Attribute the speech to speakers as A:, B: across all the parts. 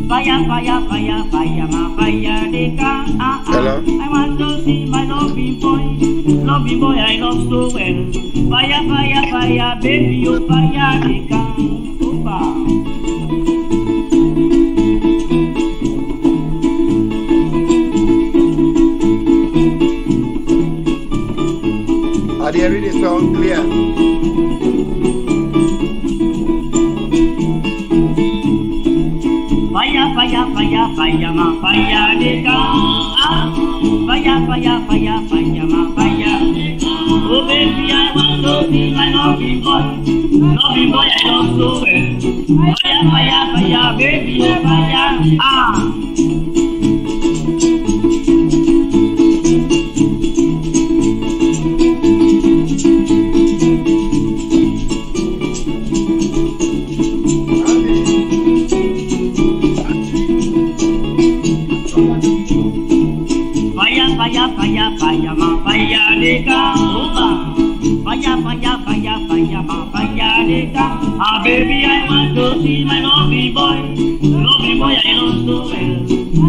A: Fire, fire, fire, fire, my fire, they can.
B: Hello?
A: I want to see my loving boy. Loving boy, I love so well. Fire, fire, fire, baby, oh fire, they can. Opa.
B: Are they ready? Sound clear?
A: Fire, fire, fire, fire, my fire, they come. Fire, fire, fire, fire, my fire. Oh baby, I want to be my loving boy. Loving boy, I love so well. Fire, fire, fire, baby, oh fire. Fire, fire, fire, my fire, they come. Fire, fire, fire, fire, my fire, they come. Baby, I want to see my loving boy. Loving boy, I love so well.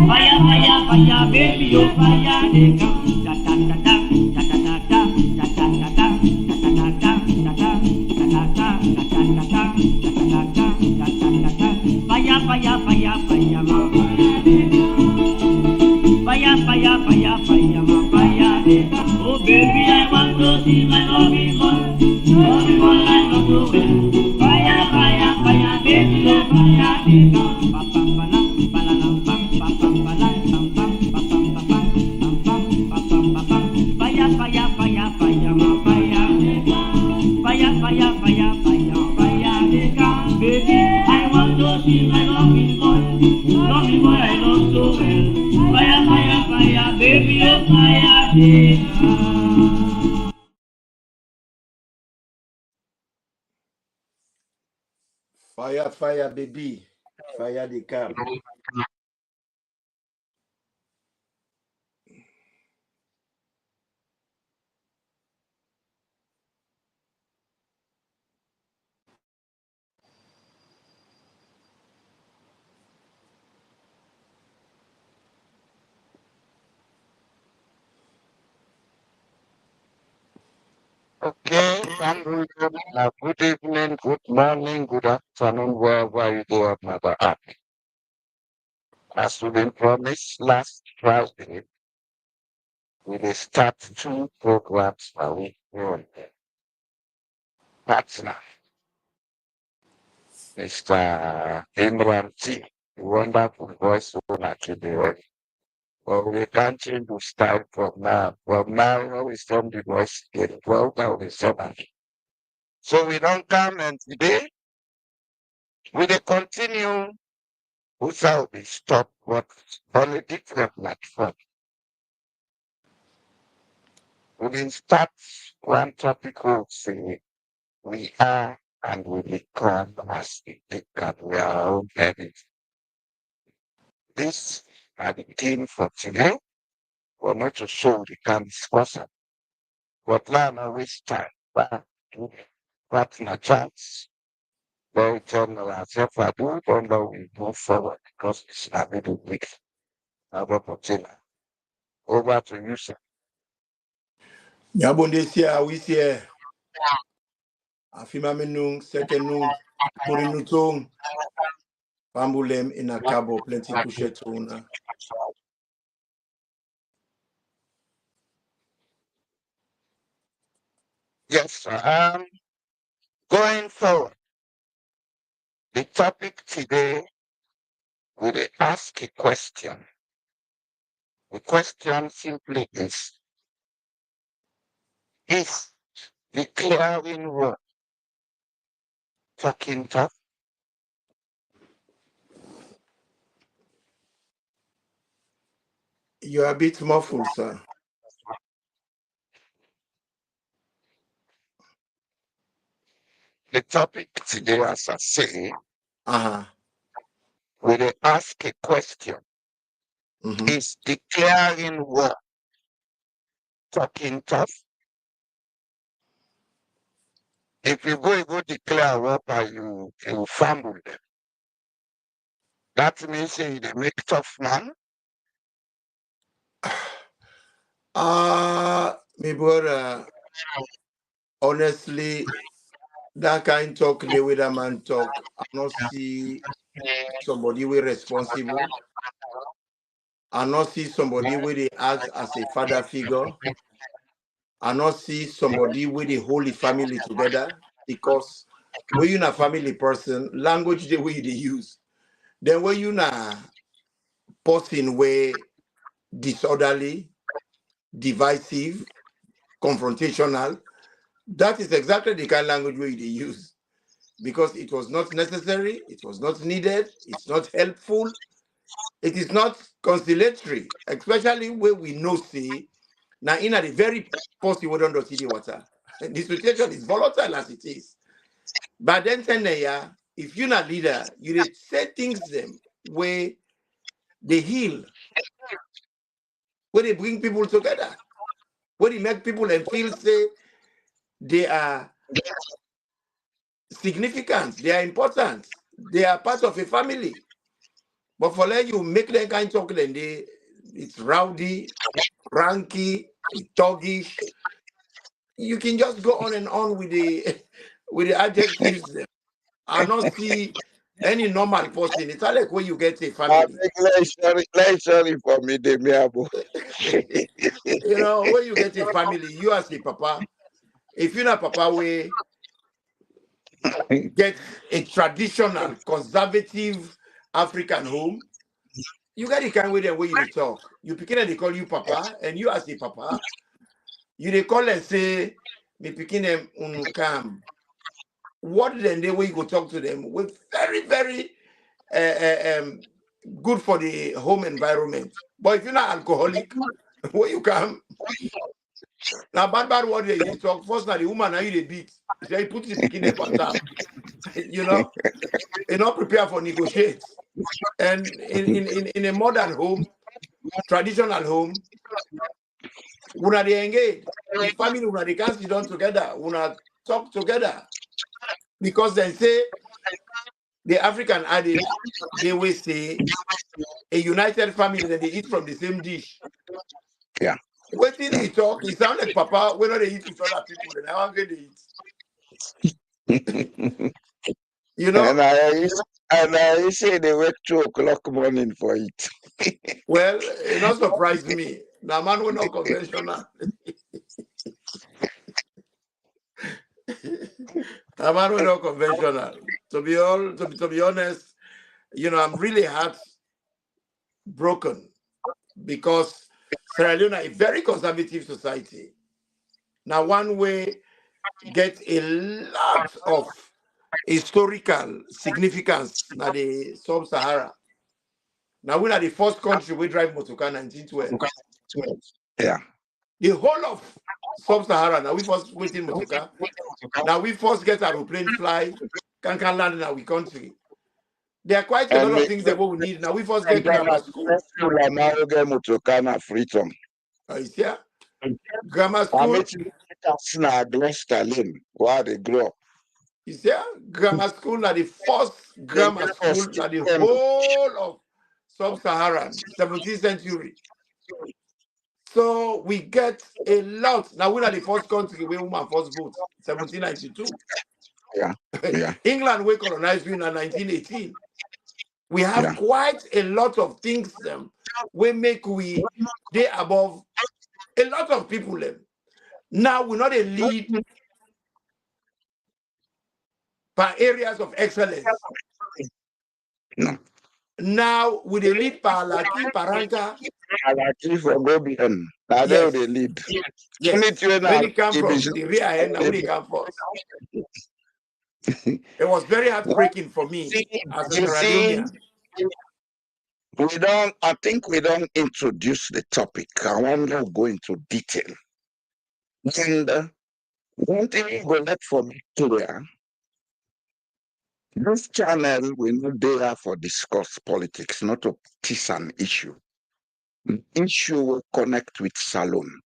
A: Fire, fire, fire, baby, oh fire, they come. Da da da da, da da da da, da da da da, da da da da, da da da da, da da da da, da da da da. Fire, fire, fire, fire, my fire, they come. Fire, fire, fire, fire, my fire, they come. Oh baby, I want to see my loving boy. Loving boy, I love so well. Fire, fire, fire, baby, oh fire, they come. Pa pa pa la, pa la la, pa pa pa pa la, pam pam, pa pam pa pam, pam pam, pa pam pa pam. Fire, fire, fire, fire, my fire, they come. Fire, fire, fire, fire, fire, they come. Baby, I want to see my loving boy. Loving boy, I love so well. Fire, fire, fire, baby, oh fire, they come.
B: Fire, fire, baby. Fire, they come.
C: Okay, good evening, good morning, good afternoon, wherever you go up, Mother Earth. As we've been promised last Friday, we will start 2 programs per week. Partner, Mr. Imran T, wonderful voice owner to the world. But we can't change the style from now. From now, when we stop the voice, get 12 now we stop. So we don't come, and today we will continue. Who shall be stopped but on a different platform? We will start one topic will say we are and we become as we become. We are our own parents. This are the theme for today. We're not to show we can discuss it. But now I waste time. But partner chance. But we turn ourselves I do don't know we move forward because it's a little bit of opportunity. Over to you, sir.
B: Nyabonde sia, we see. Afima menung, second nung, purinutong, pambulem in a cabo, plenty kushetuna.
C: Yes, sir. Going forward, the topic today we will ask a question. The question simply is declaring war talking tough?
B: You're a bit muffled, sir.
C: The topic today, as I say,
B: Uh-huh.
C: we will ask a question.
B: Mm-hmm.
C: Is declaring war talking tough? If you go declare war, you fumble them. That means they make tough man.
B: My brother, honestly, that kind talk the way that man talk, I not see somebody we responsible. I not see somebody where they act as a father figure. I not see somebody with the holy family together, because when you're a family person, language the way they use. Then when you're a person way disorderly, divisive, confrontational, that is exactly the kind of language we they use. Because it was not necessary, it was not needed, it's not helpful, it is not conciliatory, especially where we know say now in a very positive we don't see the water. And the situation is volatile as it is. But then if you're not leader, you say things them where they heal, where they bring people together, where they make people and feel say they are significant, they are important, they are part of a family. But for let you make them kind of talk, then it's rowdy, ranky, thuggish. You can just go on and on with the with the adjectives. I not see any normal person. It's like when you get a family.
C: Sorry for me, Demiabo.
B: You know, when you get a family, you as a papa, if you're not papa, we get a traditional, conservative African home, you got the kind way the way you talk. You pikin and they call you papa, and you as a papa, you they call and say, me pikin them unkam. What then the way you go talk to them with very, very good for the home environment. But if you're not alcoholic, where you come, now bad word they talk. First now the woman now you they beat. So you put the pikin up on top. You know, you're not prepared for negotiate. And in a modern home, traditional home, una they engage. The family una they can sit down together, una talk together. Because they say the African adage, they will say a united family that they eat from the same dish.
C: Yeah.
B: When he talk, he sound like Papa. When they eat with other people, then how can they eat? You know.
C: And I say they wake 2 o'clock morning for it.
B: Well, it not surprise me. The man will not conventional. The man will not conventional. To be honest, you know, I'm really heartbroken because Sierra Leone is a very conservative society. Now, one way get a lot of historical significance now the sub-Sahara. Now we are the first country we drive motorcar 1912.
C: Yeah.
B: The whole of sub-Sahara, now we first waiting motorcar. Now we first get aeroplane fly, can land in our country. There are quite a lot of things that we need. Now we first get grammar school.
C: Freedom.
B: You see? Grammar school.
C: Where they grow up.
B: You see? Grammar school, now the first grammar school, now the whole of sub-Saharan, 17th century. So we get a lot. Now we're the first country where woman first vote, 1792.
C: Yeah.
B: England we colonized in 1918. We have quite a lot of things we make they above a lot of people. Now we're not a lead by areas of excellence.
C: No.
B: Now with the lead Palaki, Paranka.
C: Palaki from OBN. Now they lead.
B: Yes. When it come from the rear end, now they come first. It was very heartbreaking for me as a Sierra
C: I think we don't introduce the topic. I want to go into detail. And one thing we go let for Victoria, this channel will not there for discuss politics, not a partisan issue. The issue will connect with Salone.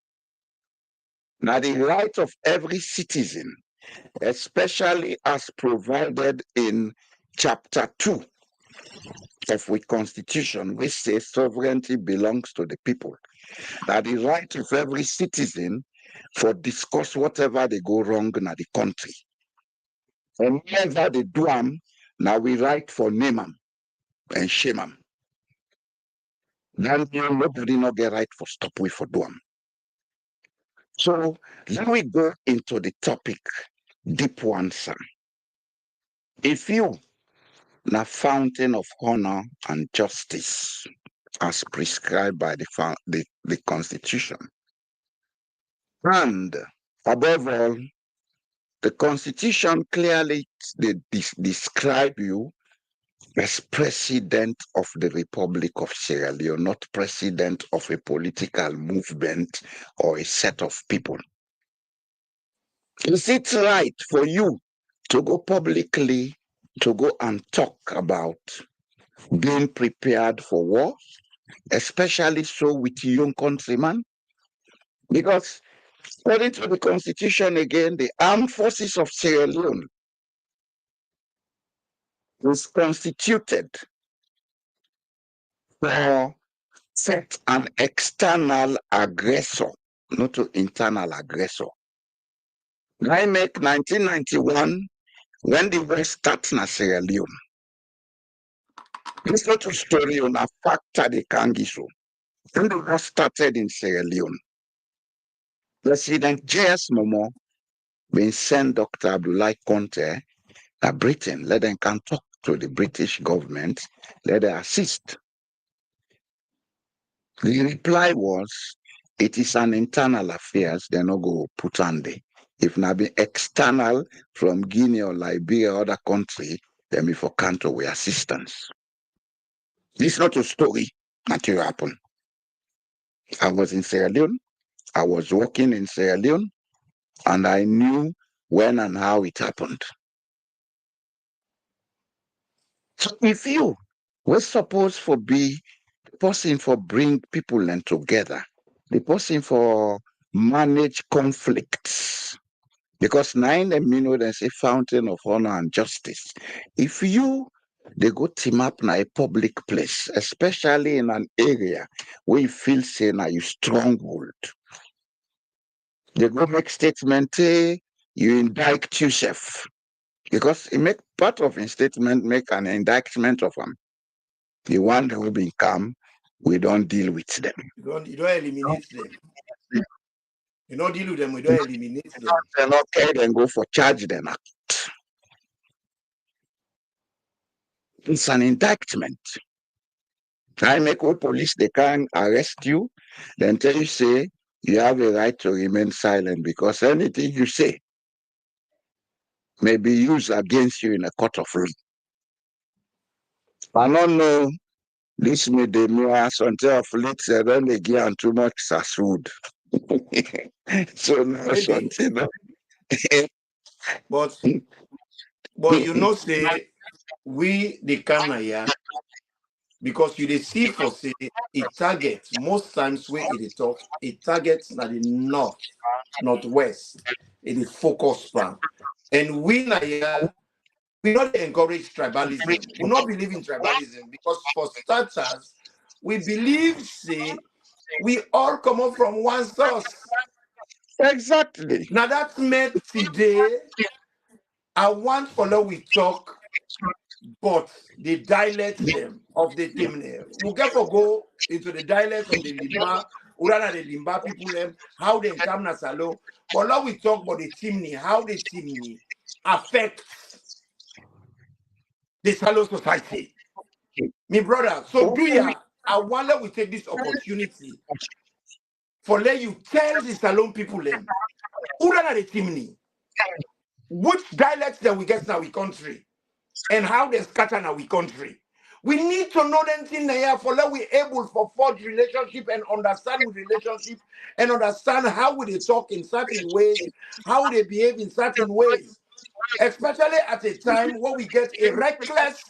C: Now, the right of every citizen, especially as provided in Chapter 2, of we constitution, we say sovereignty belongs to the people. That the right of every citizen for discuss whatever they go wrong in the country. And whenever they do them, now we right for name them and shame them. Then nobody not get right for stop we for do them. So let we go into the topic, deep one, sir. If you na fountain of honor and justice as prescribed by the Constitution, and above all, the Constitution clearly describe you as president of the Republic of Sierra Leone, not president of a political movement or a set of people. Is it right for you to go publicly, to go and talk about being prepared for war, especially so with young countrymen? Because according to the Constitution again, the armed forces of Sierra Leone is constituted for set an external aggressor, not an internal aggressor. I make 1991 when the war starts in Sierra Leone. It's not a story on a factor they can give you. When the war started in Sierra Leone, President J.S. Momo been sent Dr. Abdoulaye Conte to Britain, let them come talk to the British government, let them assist. The reply was, it is an internal affairs, they're not going to put on there. If not be external from Guinea or Liberia or other country, then before country with assistance. This is not a story that will happen. I was in Sierra Leone, I was working in Sierra Leone, and I knew when and how it happened. So if you were supposed to be the person for bring people in together, the person for manage conflicts, because nine they say fountain of honor and justice. If you they go team up in a public place, especially in an area where you feel say now you stronghold, they go make statement, you indict yourself. Because it make part of his statement make an indictment of them. The one that will become, we don't deal with them.
B: You don't eliminate them. You don't deal with them, we don't eliminate them.
C: Then okay, then go for charge them out. It's an indictment. I make what police they can arrest you, then tell you say you have a right to remain silent because anything you say may be used against you in a court of law. I don't know. This may be more something of late, then they give too much as food. So now something.
B: But you know, say we the Canaya, because you they see for say it targets most times where it talk, it targets na the northwest, it is focus pan. And we Naya, we not encourage tribalism. We not believe in tribalism because for starters, we believe say we all come up from one source.
C: Exactly.
B: Now that made today, I want follow we talk, but the dialect them of the Timne. We'll get for go into the dialect of the Limba, Urana the Limba people them, how they come na Salo. But now we talk about the Timni, how the Timni affects the Salo society. Me brother, so do ya, I wonder we take this opportunity for let you tell the Salon people them, Urana the Timni, which dialects that we get in our country and how they scatter in our country. We need to know them thing there for let we able for forge relationship and understand relationship and understand how we they talk in certain ways, how they behave in certain ways. Especially at a time where we get a reckless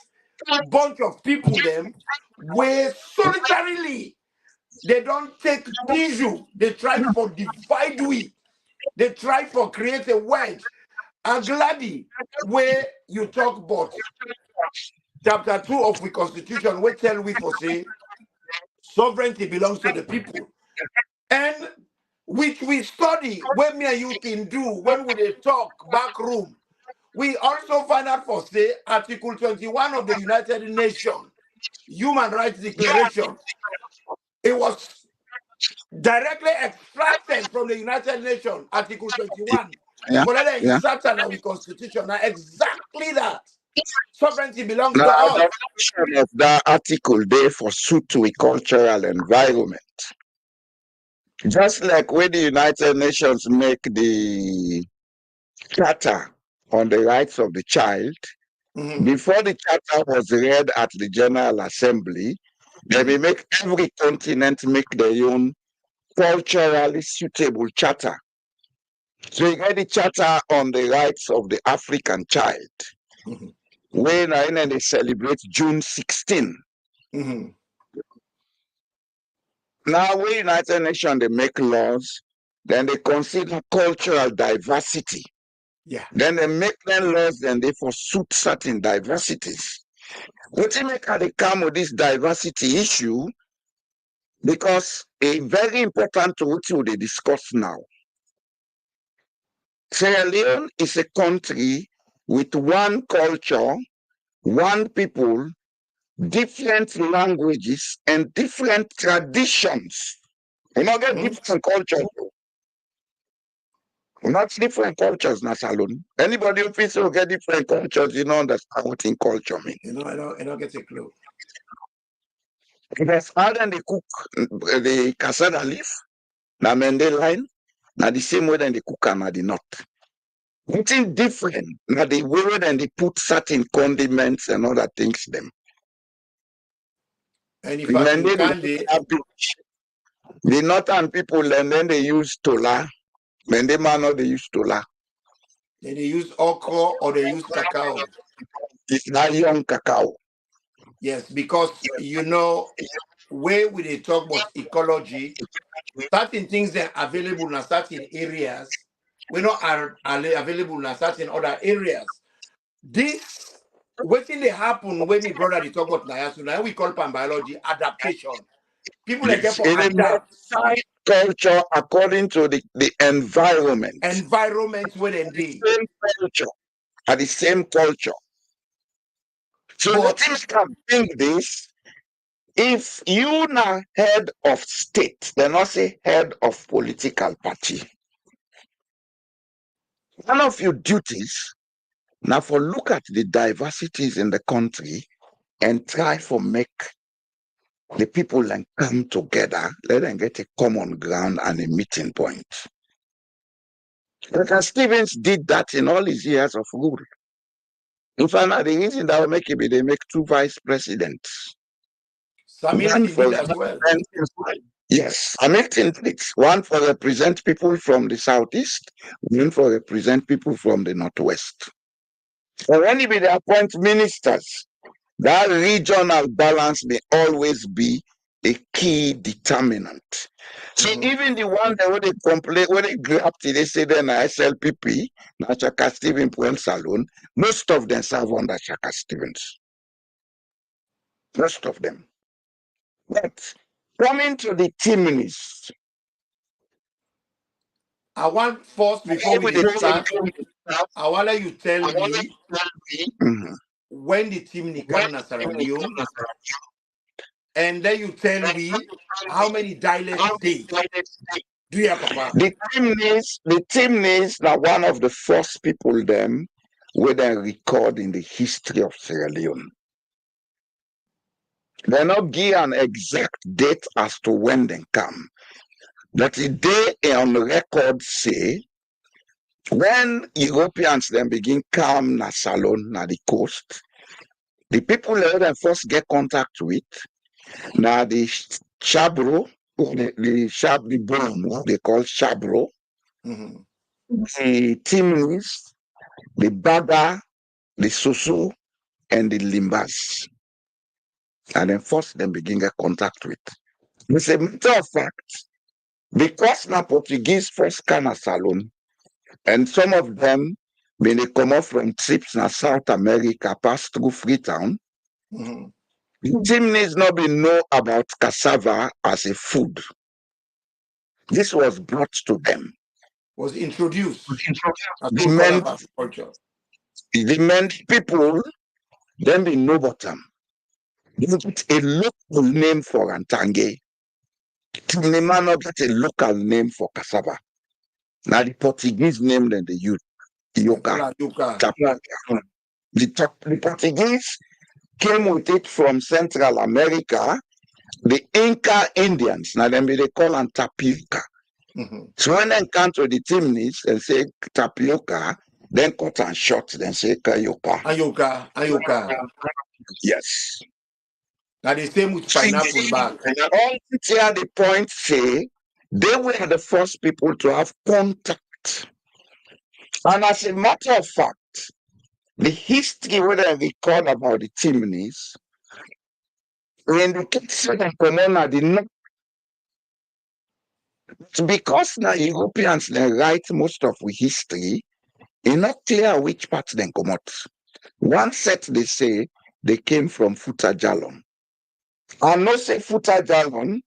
B: bunch of people them where solitarily they don't take tissue, they try for divide we, they try for create a wedge. I'm glad where you talk about chapter 2 of the Constitution, we tell we for say sovereignty belongs to the people. And which we study when me and you can do when we talk back room. We also find out for say Article 21 of the United Nations Human Rights Declaration. It was directly extracted from the United Nations, Article 21.
C: Yeah.
B: But then
C: Yeah.
B: exact our Constitution. Now exactly that. Sovereignty belongs to
C: Now,
B: us.
C: the function of that article there for suit to a cultural environment. Just like when the United Nations make the Charter on the Rights of the Child, before the Charter was read at the General Assembly, they may make every continent make their own culturally suitable charter. So you get the Charter on the Rights of the African Child, when they celebrate June 16. Now, when United Nations, they make laws, then they consider cultural diversity.
B: Yeah.
C: Then they make them laws, then they suit certain diversities. What you make they come with this diversity issue? Because a very important to what they discuss now. Sierra Leone is a country with one culture, one people, different languages, and different traditions. You know, get different cultures. Not different cultures, Nasalon. Anybody who feels to get different cultures, you know, understand what in culture means.
B: You know, I don't get a clue.
C: Because how then they cook the cassava leaf, na mende line, na the same way then they cook and na the nut. Something different, na the way then they put certain condiments and other things them.
B: And in fact, in Candy,
C: the northern people, and then they use tola. When they man, they use tola.
B: Then they use okra or they use cacao.
C: It's not young cacao.
B: Yes, because you know, where we they talk about ecology, certain things that are available in certain areas, we not are available in certain other areas. This what thing they happen when my brother they talk about Nayasu, now we call pan biology adaptation. People like get for adapt
C: culture according to the environment.
B: Environment where they be.
C: Same culture. Are the same culture. So what things can bring this? If you now head of state, they not say head of political party. One of your duties now for look at the diversities in the country and try for make the people then come together, let them get a common ground and a meeting point. Dr. Stevens did that in all his years of rule. In fact, the reason that will make it be they make 2 vice presidents.
B: Hamilton did as well.
C: Yes, Hamilton did. One for represent people from the southeast, one for represent people from the northwest. And when they appoint ministers, that regional balance may always be a key determinant. So even the one that when they complain, when they grew up to they say then SLPP, Chaka Stevens Point Salon, most of them serve under Chaka Stevens. Most of them. But coming to the Timnis,
B: I want first before we start, I want let you tell me when the Timni come to Sierra Leone, and then you tell me how many dialects they do you have, Papa?
C: The Timnis are one of the first people them where they record in the history of Sierra Leone. They not give an exact date as to when they come. But they on record say when Europeans then begin come na Salon na the coast, the people that they first get contact with na the Chabro, the bone, what they call Chabro, the Timnis, the Baba, the Soso, and the Limbas. And then first them begin get contact with. It's a matter of fact, because now Portuguese first come to Salon, and some of them, when they come off from trips in South America, pass through Freetown, The Timnis not be know about cassava as a food. This was brought to them.
B: Was introduced as
C: The
B: part
C: men,
B: of our culture.
C: the men people, then be know about them. You get a local name for Antange. Timnima not get a local name for cassava. Now the Portuguese name then they use Yoka.
B: Yuka.
C: The Portuguese came with it from Central America. The Inca Indians, now them they call them tapioca. So when they encounter the Timnis and say tapioca, then cut and short, then say kayoka.
B: Ayoka.
C: Yes.
B: Now the same with pineapple back.
C: All here the point say they were the first people to have contact. And as a matter of fact, the history where they record about the Timnis indicates that Pomona did not. Because now Europeans they write most of the history, it's not clear which part they come out. One set they say they came from Futajalon. And no say Futajalon,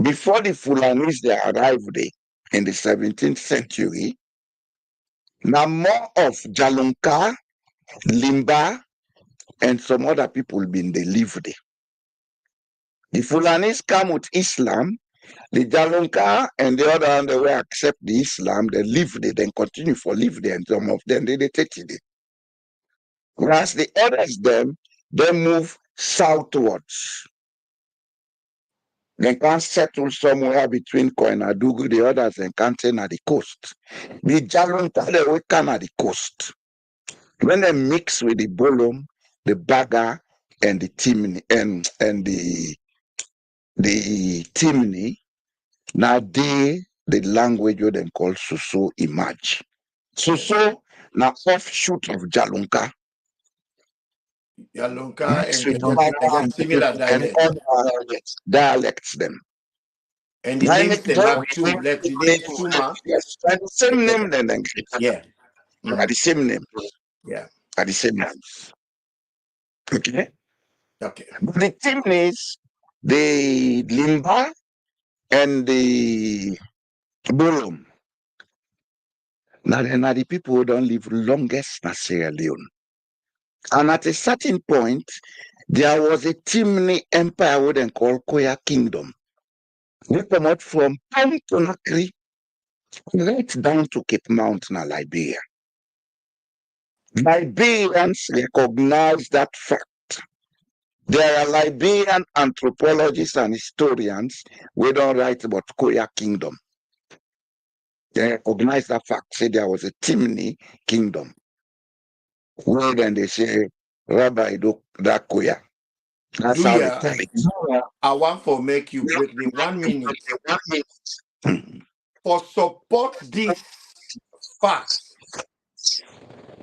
C: before the Fulanis they arrived there in the 17th century. Now more of Jalonka, Limba, and some other people been they live there. The Fulanis come with Islam, the Jalonka and the other one they will accept the Islam, they live there, then continue for live there, and some of them they take it. Whereas the others them, they move southwards. They can't settle somewhere between Koinadugu, the others they can't stay at the coast. The Jalonka they will come at the coast. When they mix with the Bolom, the Baga, and the Timni and the Timni, now the language what they call Suso emerge. Suso now offshoot of Jalonka.
B: Jalonka and similar
C: dialects them.
B: And the names they have too, like the name Suma.
C: Yes, and the same name then.
B: Yeah.
C: Are the same name.
B: Yeah.
C: Are the same names. Okay.
B: Okay.
C: But the Timnis, the Limba, and the Bolom. Now the people who don't live longest in Sierra Leone. And at a certain point, there was a Timni empire what they call Koya Kingdom. We come out from Conakry right down to Cape Mountain, Liberia. Liberians recognize that fact. There are Liberian anthropologists and historians who don't write about Koya Kingdom. They recognize that fact, say there was a Timni kingdom. Well, then they say, Rabbi that Koya. That's how they tell it.
B: I want to make you break the 1 minute. For support this fact,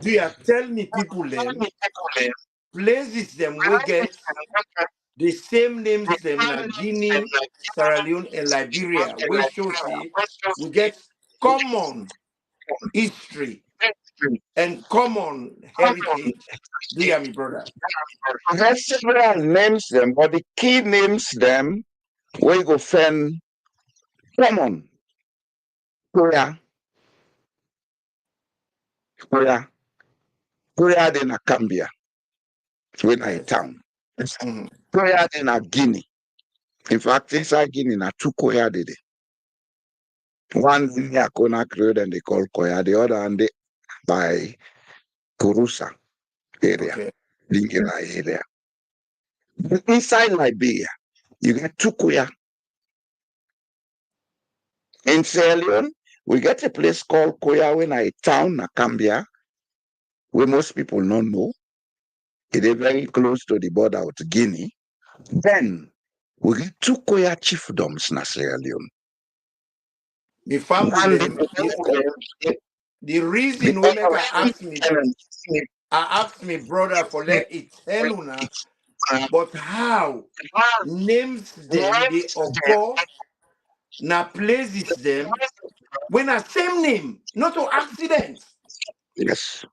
B: do you tell me people then places them we get the same names them na Guinea, Sierra Leone, and Liberia, which shows we get common history and common heritage. Do you hear me, brother?
C: There's several names them, but the key names them we go find common. Koya then a Cambia. When I town. Koya then a Guinea. In fact, inside Guinea, na 2 Koya did it. One near Conakry, and they call Koya, the other and by Kurusa area, Lingera area. But inside Liberia, you get 2 Koya. In Sierra Leone, we get a place called Koya when a town, Nakambia, where most people don't know. It is very close to the border with Guinea. Then we get 2 Koya chiefdoms in Sierra Leone.
B: The family, the reason we make I asked me brother for let it tell you, but how names them they occur na places them when a same name, not to accident.
C: Yes.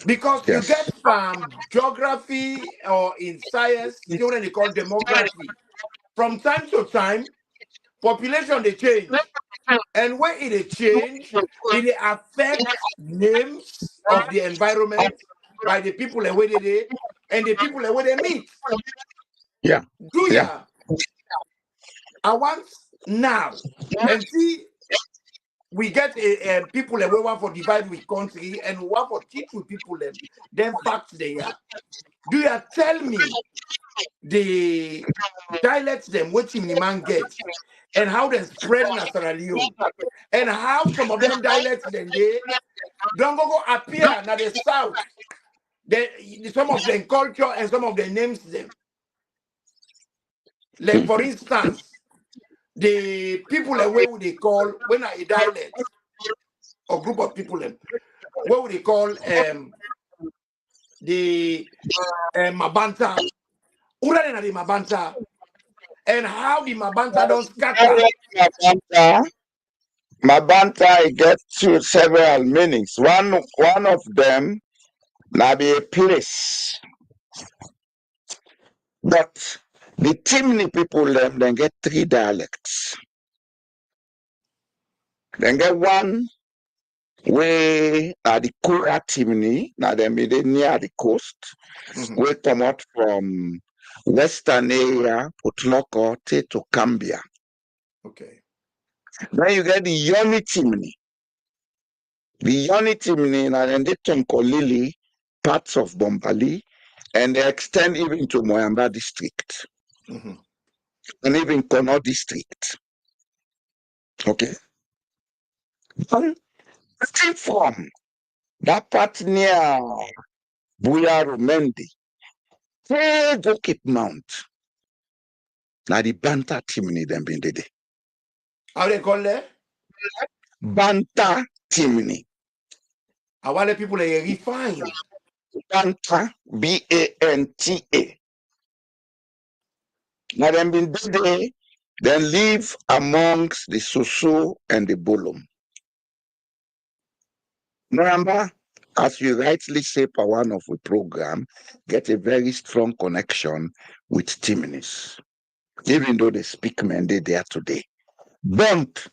B: Because you get from geography or in science, what they call demography. From time to time, population they change. And when it change, it affects names of the environment by the people and where they and the people and where they meet.
C: Yeah.
B: Do ya? I want now and see we get people and we want for divide with country and we want for teach with people then facts they are. Do you tell me the dialects them what the man gets and how they spread in Sierra Leone and how some of them dialects then they don't go appear now the south. Some of them culture and some of the names them. Like for instance, the people away what they call when a dialect or group of people what would they call the Mabanta. Ura na the Mabanta and how the Mabanta don't scatter.
C: Mabanta gets several meanings. One of them may be a place. But the Timni people then get 3 dialects. Then get one where the Kura Timni, now they made it near the coast, we come out from western area, Putloko to Cambia.
B: Okay.
C: Then you get the Yoni Timni. The Yoni Timni, and they can call Lili parts of Bombali, and they extend even to Moyamba district. And even Kono district. Okay. From that part near Buyaro Mendi, they go Cape Mount. Now the Banta Timni them been did.
B: How they call that?
C: Banta Timni.
B: I want the people they refine.
C: Banta, B-A-N-T-A. Now them been did then live amongst the Soso and the Bolom. Remember, as you rightly say, per one of the program, get a very strong connection with Timnis, even though they speak Mende there today. But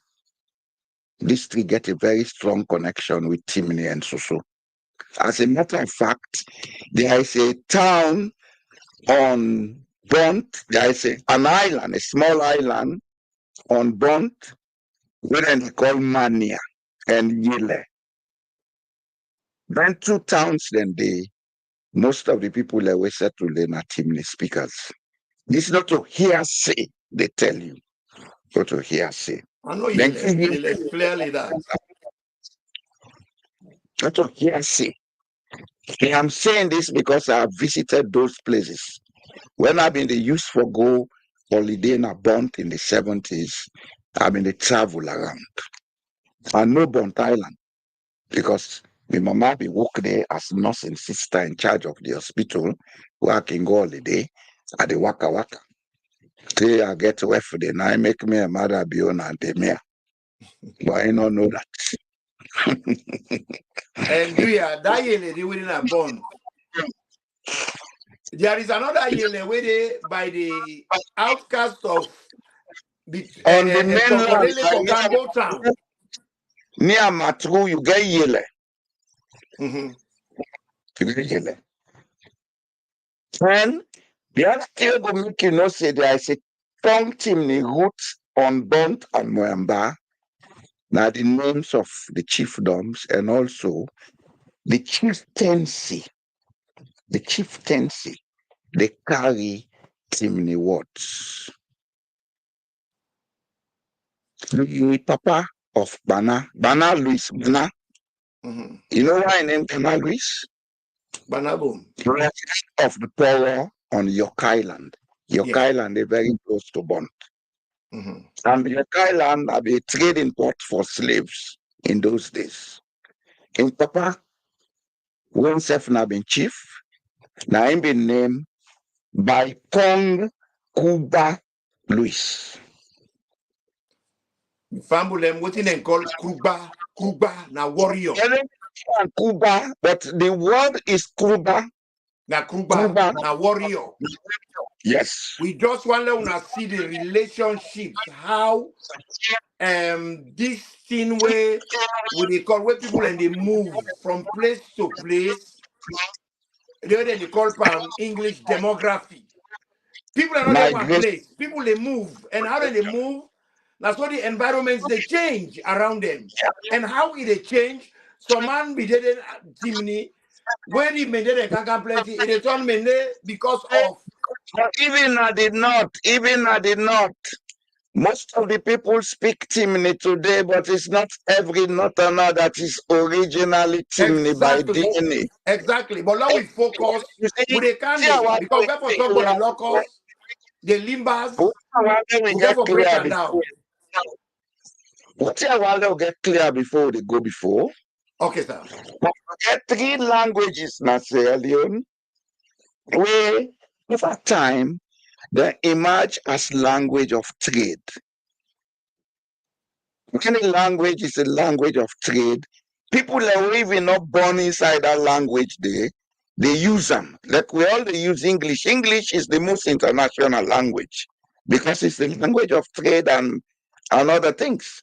C: these 3 get a very strong connection with Timni and Soso. As a matter of fact, there is a town on Bont, there is an island, a small island on Bont, where they call Mania and Yile. Then 2 towns, then most of the people that were settled in are Timni speakers. This is not to hearsay, they tell you. Not to hearsay.
B: I know you clearly that.
C: Not to hearsay. And I'm saying this because I have visited those places. When I've been the youth for go holiday in a Bont in the 70s, I've been the travel around. I know Bont Island because my mama be work there as nursing sister in charge of the hospital, where I can go holiday at the Waka Waka. Till I get away for the night, make me a mother be on and the mayor. But I don't know that.
B: And do you that yele within a bond? There is another yele where they by the outcast of the
C: on the mainland
B: for Gambo town.
C: Near Matru, you get yele.
B: You
C: get yele. And the other thing will make you know say there is a strong Timni root on Bont and Moyamba. Now the names of the chiefdoms and also the chieftaincy. The chieftaincy, they carry Timni words. The papa of Bana Louis Bana. You know why I named Bana Louis?
B: Banabo.
C: President of the power on York Island. York Island is very close to Bont. And York Island had a trading port for slaves in those days. In Papa, when Sefna been chief, now him been named by Kong Kuba Louis.
B: Family them what they call Kuba na warrior.
C: and Kuba, but the word is Kuba.
B: Na Kruba, na warrior.
C: Yes.
B: We just want to see the relationships, how this thing where they call where people and they move from place to place. They call English demography. People are not in one place. People they move, and how do they move? That's what the environments they change around them, and how they change. Some man be dead chimney when he made it can't plenty. It return because of
C: even at the north, most of the people speak Timni today, but it's not every northerner that is originally Timni by DNA.
B: Exactly, but now we focus with the candy because we for talk about the locals, the limbas, we get for break and down.
C: What will get clear before they go before?
B: Okay, sir.
C: We get 3 languages in Sierra Leone, where over time they emerge as language of trade. Any language is a language of trade. People that are even not born inside that language, they use them. Like we all use English. English is the most international language because it's the language of trade and other things.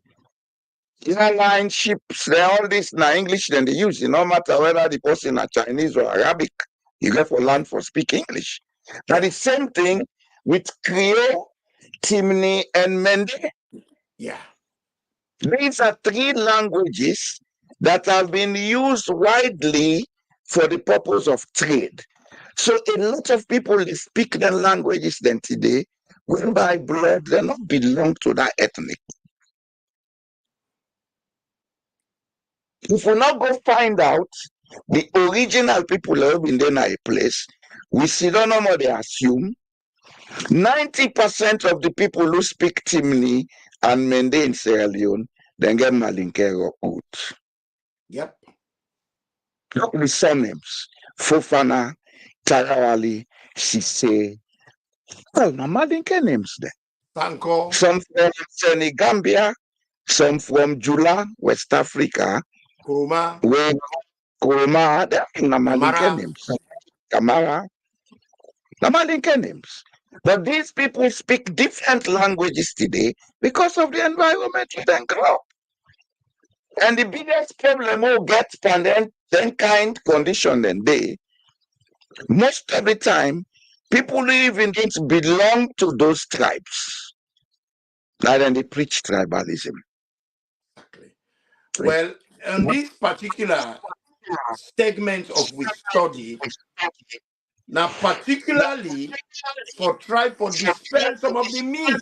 C: Airline, ships, all this now English then they use it, no matter whether the person is Chinese or Arabic. You get for learn for speak English. Now the same thing with Creole, Timni, and Mende.
B: Yeah.
C: These are 3 languages that have been used widely for the purpose of trade. So a lot of people speak the languages then today, when by blood they not belong to that ethnic. If we not go find out the original people who have been in a place, we see no more they assume 90% of the people who speak Timni and Mende in Sierra Leone, then get Malinkero out.
B: Yep.
C: Look the surnames. Fofana, Tarawali, Sise. Well, now Malinke names there.
B: Sanko.
C: Some from Senegambia, some from Jula, West Africa.
B: Kuruma.
C: Where Kuruma, they are Malinke names. Kamara. Malinke names. But these people speak different languages today because of the environment we then grow up. And the biggest problem we get from then kind condition than they, most of the time, people who even don't belong to those tribes. And then they preach tribalism.
B: Exactly. Well, in this particular segment of we study, now particularly for try for dispel some of the myths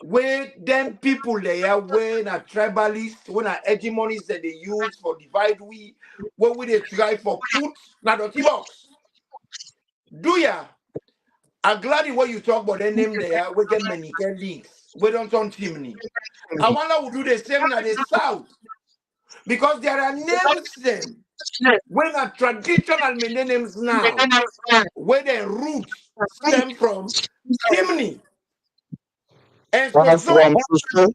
B: where them people there when a tribalist, when a hegemonies that they use for divide we, what would they try for put na dirty box? Do ya? I'm glad what you talk about the name there, we get many links. We don't on chimney. I wonder would do the same in the south. Because there are names them when a traditional names now, where the roots stem from chimney. And so,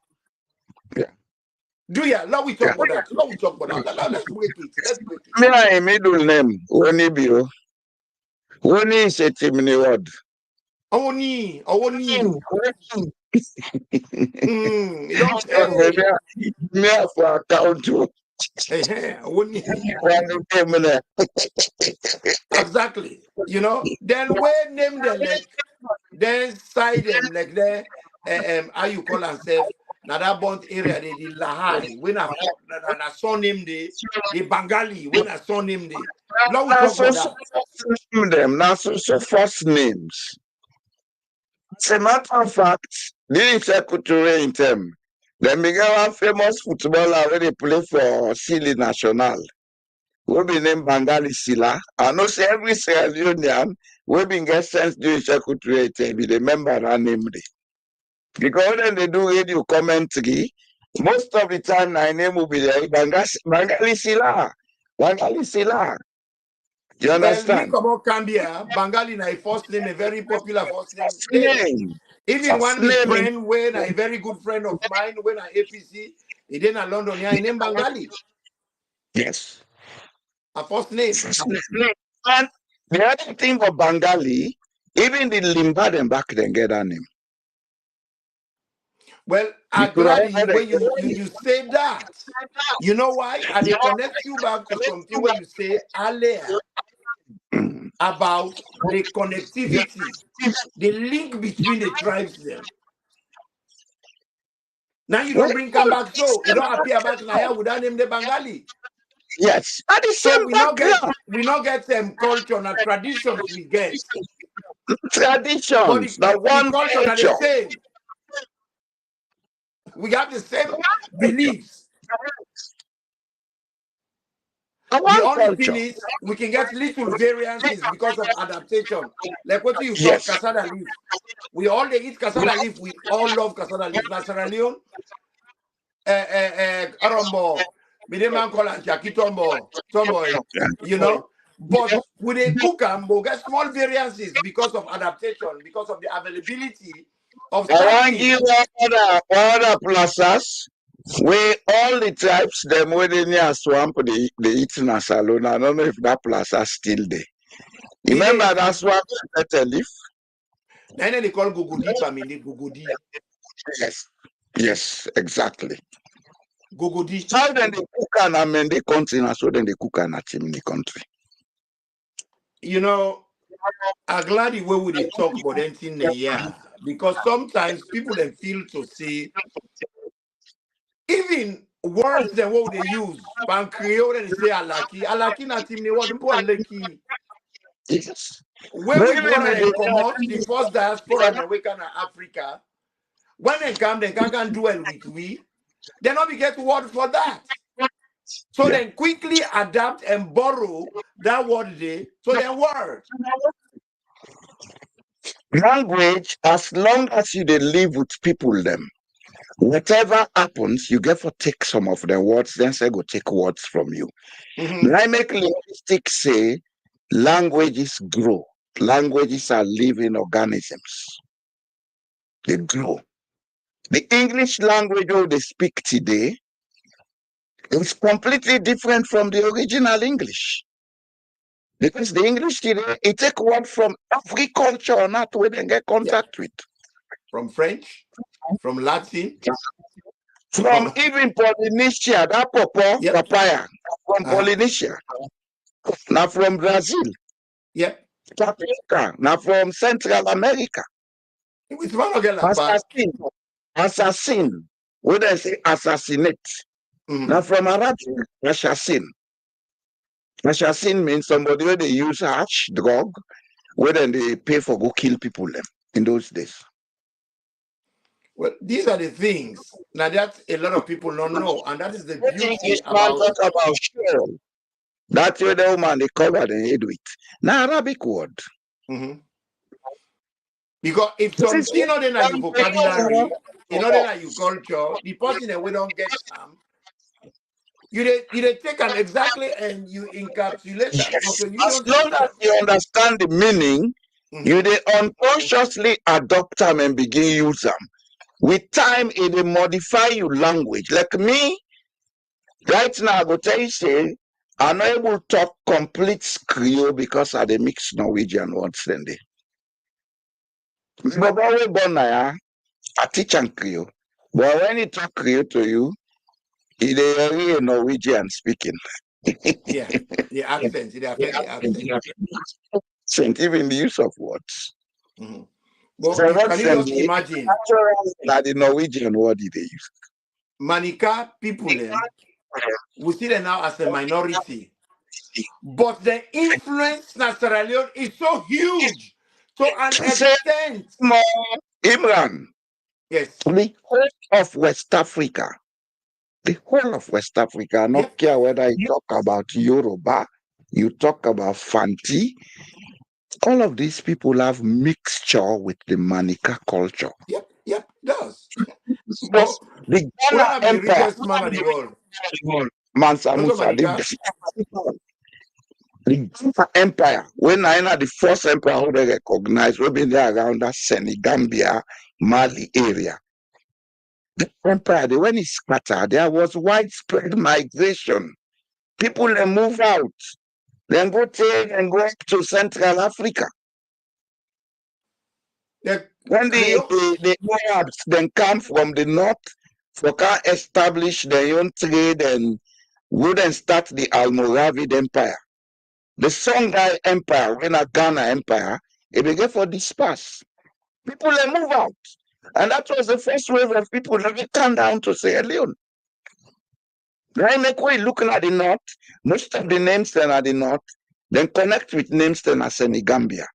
B: do ya? Now we talk about that. Now we talk about that. Let's break it. Let's break it.
C: My middle name, Onibio. Oni is a chimney word.
B: Oni.
C: Me for account too.
B: Exactly. You know, then when name them like, then side them like the how you call themselves. Now that bond area, the Lahai, when I saw him the Bengali, when I saw him the. Now we talk about
C: that. Them now so first names. As a matter of fact, this Secretary in term, then began one famous footballer when they play for Sili National. We be named Bengali Sila. I know say every Sierra Leonean we been get sense doing Secretary term, we remember that name day. Because when they do radio commentary, most of the time my name will be there. Bengali Sila. Bengali Sila. You understand?
B: Well, Cambia, Bengali na first name, a very popular first name. Even one friend, when a very good friend of mine, when I APC, he did in London, he named Bengali.
C: Yes.
B: A first name.
C: And the other thing for Bengali, even the Limba them back then get that name.
B: Well, I'm glad when you say that. You know why? And they connect you back to something where you say earlier about the connectivity, the link between the tribes them. Now you don't bring come back, so you don't appear back now without name the Bengali.
C: Yes, and the
B: So
C: same background.
B: we not get culture and traditions we get.
C: Traditions,
B: But
C: one
B: the culture are the same. We have the same beliefs. The only thing is we can get little variances because of adaptation. Like what you talk, cassava leaf. We all they eat cassava leaf. We all love cassava leaf. Na Sierra Leone, Arombo, Mideman call it Jackie Tombo, you know. But with a cooker, we get small variances because of adaptation, because of the availability of something.
C: Other plazas where all the tribes them within near swamp they eat in a salon. I don't know if that plaza still there. Remember that swamp better leaf?
B: Then they call Gugudi family, Gugudi.
C: Yes, exactly.
B: Gugudi.
C: So then they cook and amend the country, and so then they cook and in the country.
B: You know, I'm glad the way we talk about anything here, because sometimes people then feel to say, even words than what they use, pan Creole and they say alaki na team they want lucky.
C: Yes.
B: When we born and come out, the first diaspora in Africa, when they come, they can't do it with we. They not be get word for that. So then quickly adapt and borrow that word there. So then word.
C: Language, as long as you live with people them, whatever happens, you get to take some of the words, then say go take words from you. I make linguistics say languages grow. Languages are living organisms. They grow. The English language they speak today is completely different from the original English. Because the English today, it take word from every culture on earth where they get contact with.
B: From French, from Latin,
C: from even Polynesia, that papaya, from Polynesia. Now from Brazil.
B: Yep.
C: Africa, now from Central America. Assassin. What I say assassinate. Now from Arabic, assassin. Assassin means somebody where they use harsh drug, where then they pay for go kill people them in those days.
B: Well, these are the things now that a lot of people don't know, and that is the beauty about
C: sure. That's where the woman they cover the head with. Now Arabic word.
B: Because if something not in your vocabulary, in order your culture, the person that we don't get you take them exactly and you encapsulate them.
C: Yes.
B: So you
C: as long as you understand the meaning, you they unconsciously adopt them and begin use them. With time, it will modify your language. Like me, right now, I go tell you, say, I'm not able to talk complete Creole because I mix Norwegian words then they. But when we born I teach and Creole. But when he talk Creole to you, he is a Norwegian speaking.
B: Yeah, the accent, it affects the
C: accent. Even the use of words.
B: Well, so can you just imagine
C: that the Norwegian word they use?
B: Manica people we see them now as a minority, but the influence in Sierra Leone is so huge to an extent.
C: Imran,
B: yes,
C: the whole of West Africa, I don't care whether you talk about Yoruba, you talk about Fanti. All of these people have mixture with the Manica culture.
B: Yep, does.
C: But the Ghana Empire,
B: the richest man of the world.
C: Mansa Musa, the Ghana Empire, when I know the first empire who they recognize, we've been there around that Senegambia, Mali area. The empire, when it scattered, there was widespread migration people they move out, then go take and go to Central Africa. When the Arabs then come from the north, for can establish their own trade and would then start the Almoravid Empire. The Songhai Empire, when a Ghana Empire, it began for disperse. People they move out. And that was the first wave of people that come down to Sierra Leone. Right now, looking at the north, most of the names then at the north, then connect with names then as Senegambia.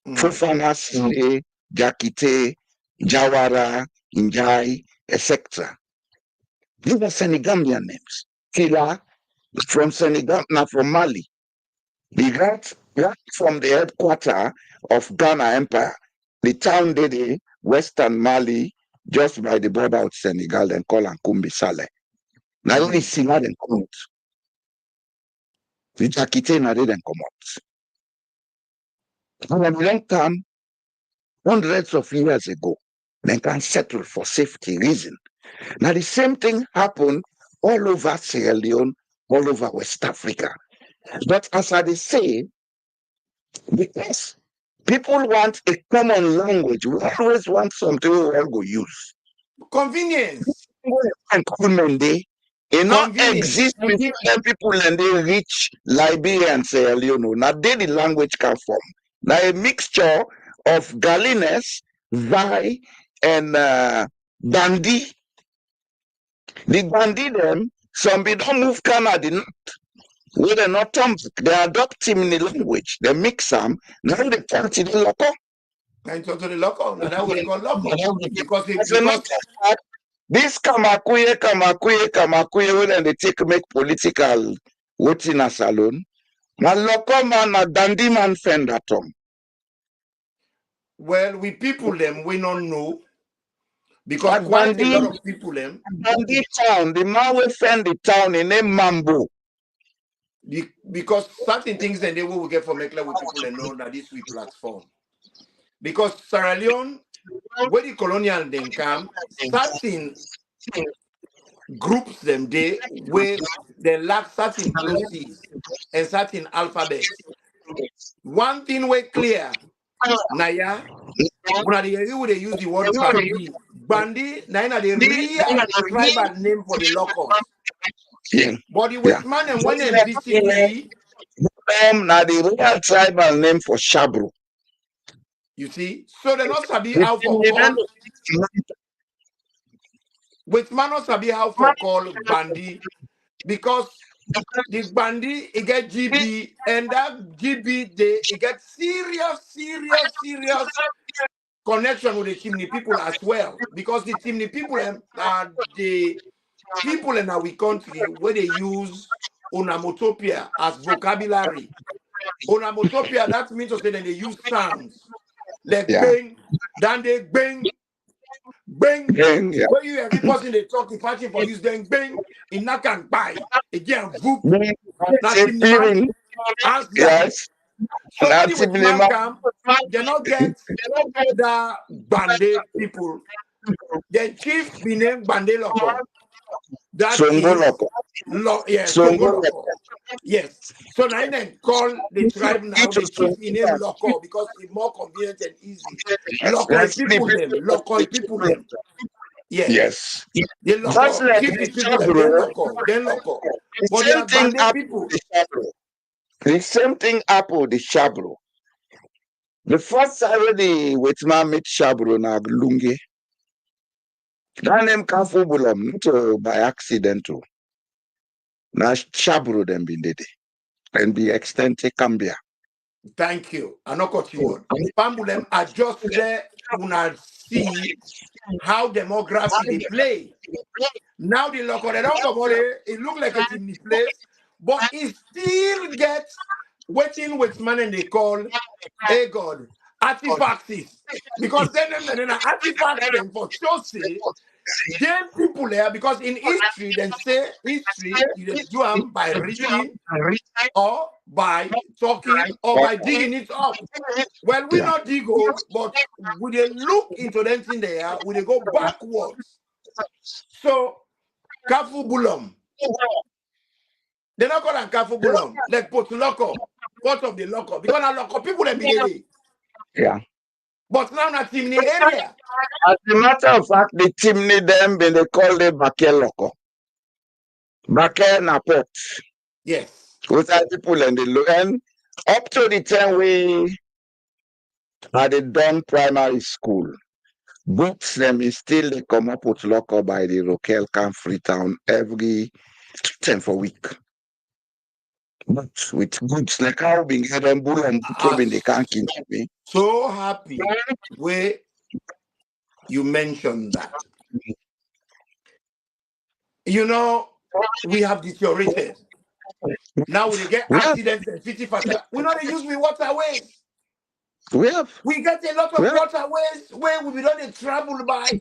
C: Fofana, Sile, Jakite, Jawara, Njai, etc. These are Senegambian names. Kila from Senegal, not from Mali. The right from the headquarters of Ghana Empire, the town Dede, Western Mali, just by the border of Senegal, and call Nkumbi Saleh. Now only Sila then come out. The Jakite now they then come out. And when long time, hundreds of years ago, they can settle for safety reason. Now the same thing happened all over Sierra Leone, all over West Africa. But as I say, because people want a common language, we always want something we all go use.
B: Convenience.
C: And it not exist before people and they reach Liberia and Sierra Leone. Now they the language come from. Now a mixture of Galines, Vai, and Bandi. The Bandi them, some people don't move Canada. Where they're not they adopt him in the language. They mix them. Now they turn to the local.
B: And to the local. Now that we call local. Because
C: this Kamakuye, when they take make political voting as alone. Now local man, a dandy man fend at home.
B: Well, we people them, we don't know. Because quite a lot of people them.
C: Dandy town, the man will fend the town in a Mambo.
B: Because certain things then they will get from Mekla with people and know that this we platform. Because Sierra Leone, where the colonial then come, certain groups them they where they lack certain processes and certain alphabets. One thing we clear, Naya, when they use the word Bandi. Bandi, Naya, the real tribal name for the locals.
C: Yeah.
B: But the Westman and one MDC,
C: now the real tribal name for Shabro.
B: You see, so they not sabi how for call. Westman not sabi how for call Bandi because the Bandi it get GB and that GB it get serious connection with the Chimney people as well because the Chimney people are the people in our country where they use onomatopoeia as vocabulary. Onomatopoeia, that means to say that they use sounds. Like bang, then they bang. Bang. When you every person they talk, the party for use then bang, in knock and buy. Again, whoop. Nothing. Yes. So many with man come, they not get the Bande people. The chief be named Bande Loko. That is Songo Loko. Yes. So now they call the tribe now the chief be named Loko because it's more convenient and easy. Loko people them. Loko people them. Yes. The Loko chief is people them. Then Loko. But they are Bande people.
C: The same thing happened with Shabro. The first already with my meet Shabro na Lunge. That name Kafu Bulam, not by accident. Now Shabro them been did and be extended Cambia.
B: Thank you. I not cut you on. Pambulem are just there to see how demography they play. Now the local they don't come over it look like it's in the place. But it still gets waiting with man and they call, hey God, artifacts. Because then artifacts them for sure say, then people there, because in history, they say history, you do them by reading or by talking or by digging it up. Well, we not dig up, but we they look into them thing there, we they go backwards. So, Kafu Bulam. They not call them Kafubulum, like Port Loco, Port of the Loco, because now local people they be there.
C: Yeah.
B: But now not in the area.
C: As a matter of fact, the chimney them when they call them Bakel Loco. Bakel na port.
B: Yes.
C: With our people and the and up to the time we had done primary school. Books them is still they come up with local by the Rokel Camp Freetown every 10 for week. But with goods like how being had and bull and cabin they can't keep me.
B: So happy where you mentioned that. You know, we have deteriorated. Now we get accidents and 50%. We not use we waterways. We get a lot of waterways where we don't travel by.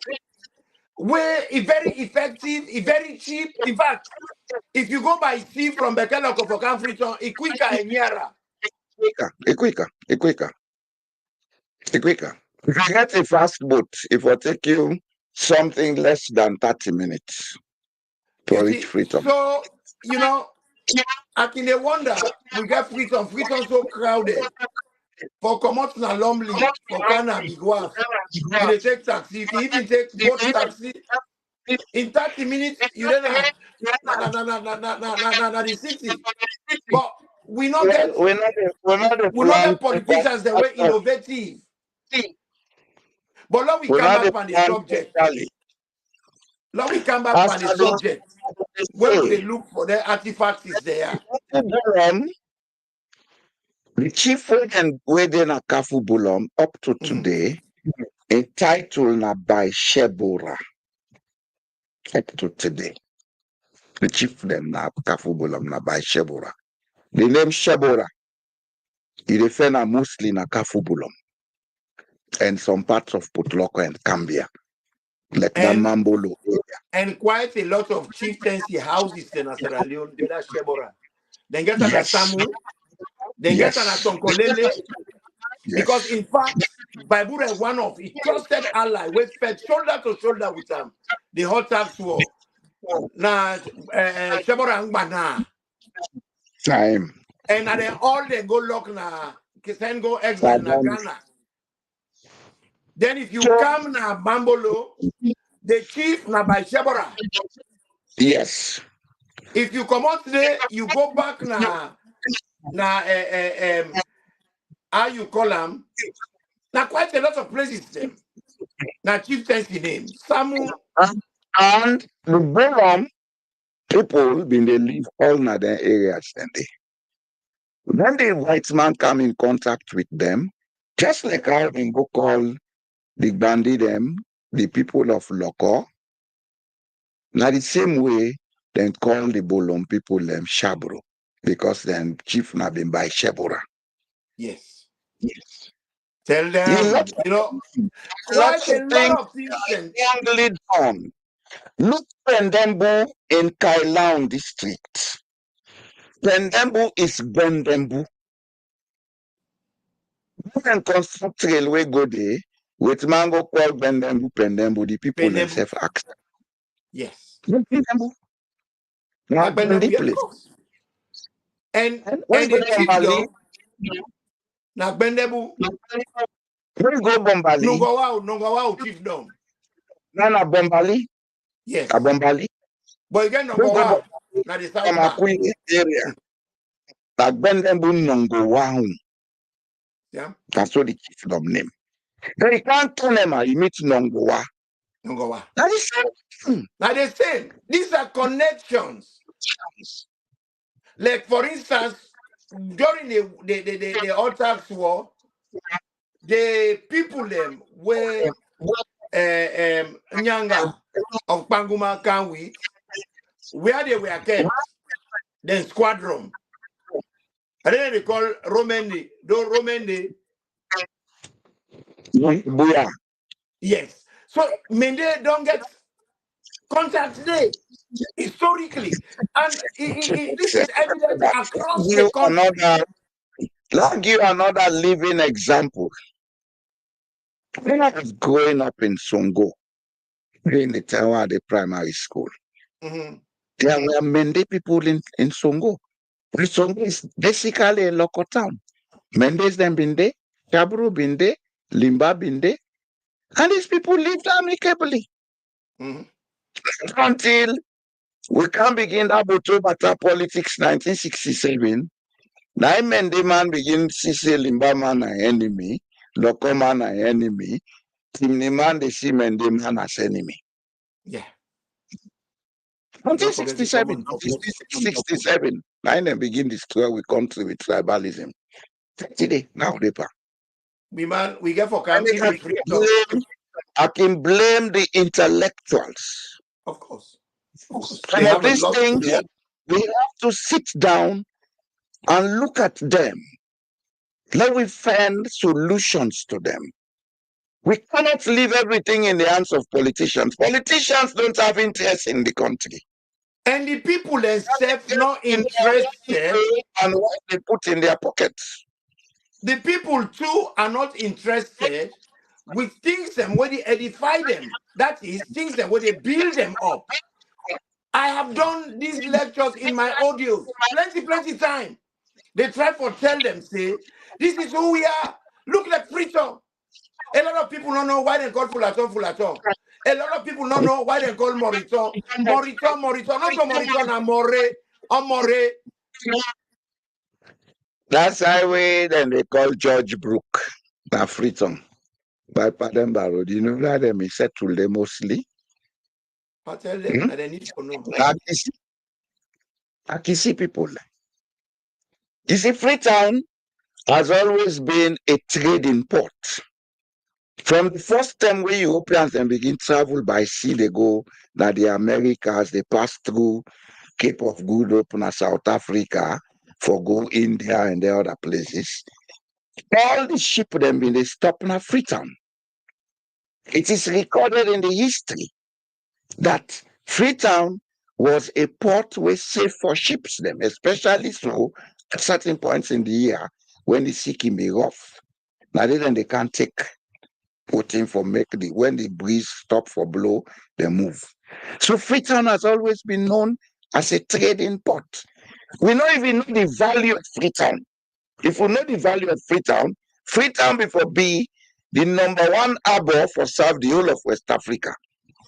B: Where it's very effective, it's very cheap. In fact, if you go by sea from Bekeloko for Canfriton, it's quicker and nearer.
C: Quicker. If you get a fast boat, it will take you something less than 30 minutes to reach Freetown.
B: So, you know, I can wonder, we get Freetown so crowded. For Komotna Lomley, for Kana Biguaf, you take taxi. If you even take boat taxi, in 30 minutes, you don't have the city. But we not get politicians that were innovative. But now we come back on the subject. Now we come back on the subject. Where we look for the artifacts is there.
C: The chief and within a Kafubulum up to today, entitled by Shebora. Up to today. The chief them na Kafubulum by Shebora. The name Shebora is referred mostly na Kafubulum and some parts of Putloko and Cambia. Like that Mambolo area.
B: And quite a lot of chieftaincy houses in Sierra Leone, they are Shebora. Then get an Samu. They get an Atonkolele, because in fact, Bible is one of his trusted ally, we fed shoulder to shoulder with them. The hot tax war. Now, Shebora Ngbana.
C: Time.
B: And then all they go lock na Kisengo exile na Ghana. Then if you come na Bambolo, the chief na by Shebora.
C: Yes.
B: If you come out today, you go back na how you call them? Now quite a lot of places them. Now chieftaincy name. Samu
C: and the Bolam people been they live all in their areas then they. When the white man come in contact with them, just like how they go call the bandit them, the people of Loko. Now the same way they call the Bolom people them Shabro. Because then chief na been by Shebora.
B: Yes. Tell them, you know, quite a lot of things.
C: On. Look, Pendembu in Kailaun district. Pendembu is Bendembu. You can construct railway go there with mango called Pendembu, the people themselves accept.
B: Yes.
C: Pendembu. Now, Pendembu.
B: And the chief though, na Bendebu.
C: Where go Bombali?
B: Nongawao chief dom.
C: Na Bombali?
B: Yes.
C: A Bombali.
B: But again, Nongawao. Na the south
C: area. That Bendebu Nongawao.
B: Yeah.
C: That's what the chief dom name. Then you can't tell them you meet Nongowa.
B: Nongowa.
C: Now
B: the same. These are connections. Like for instance, during the Hot Tax war, the people them were Nyanga of Panguma Kanwi, where they were kept, then squadron. And then they call Romende.
C: Booyah.
B: Yes. So Mende don't get contact today. Historically, and this is evident across the country.
C: I'll give another living example. When I was growing up in Songo, in the town of the primary school, there were many people in Songo. Freetown is basically a local town. Mendes then been there, Kabru been there, Limba been there, and these people lived amicably until we can begin Abuto Bata politics 1967. Now Mende man begin Sisi Limba man an enemy, local man an enemy, Timni man they see Mende man as enemy.
B: Yeah.
C: 1967, 1967. Now they begin this where we come to with tribalism. Today, now they pa.
B: We get for camping.
C: I can blame the intellectuals.
B: Of course.
C: Some of these things, we have to sit down and look at them. Let we find solutions to them. We cannot leave everything in the hands of politicians. Politicians don't have interest in the country.
B: And the people themselves not interested.
C: And what they put in their pockets.
B: The people too are not interested with things and where they edify them. That is, things and where they build them up. I have done these lectures in my audios plenty time. They try to tell them, say, this is who we are. Look like Freetown. A lot of people don't know why they call Fulaton. A lot of people don't know why they call Moriton. Not to Moriton and More.
C: That's highway then they call George Brook, Freetown. By Pademba Road. You know that they settle them mostly.
B: I tell them that they need to know.
C: I can see people. You see, Freetown has always been a trading port. From the first time when Europeans then begin travel by sea, they go that the Americas, they pass through Cape of Good Hope in South Africa for go India and the other places. All the ship them been they stop in Freetown. It is recorded in the history that Freetown was a port where safe for ships them, especially so at certain points in the year when the sea can be rough. Now then they can't take putting for when the breeze stop for blow, they move. So Freetown has always been known as a trading port. We don't even know the value of Freetown. If we know the value of Freetown, Freetown before be the #1 harbor for serve the whole of West Africa.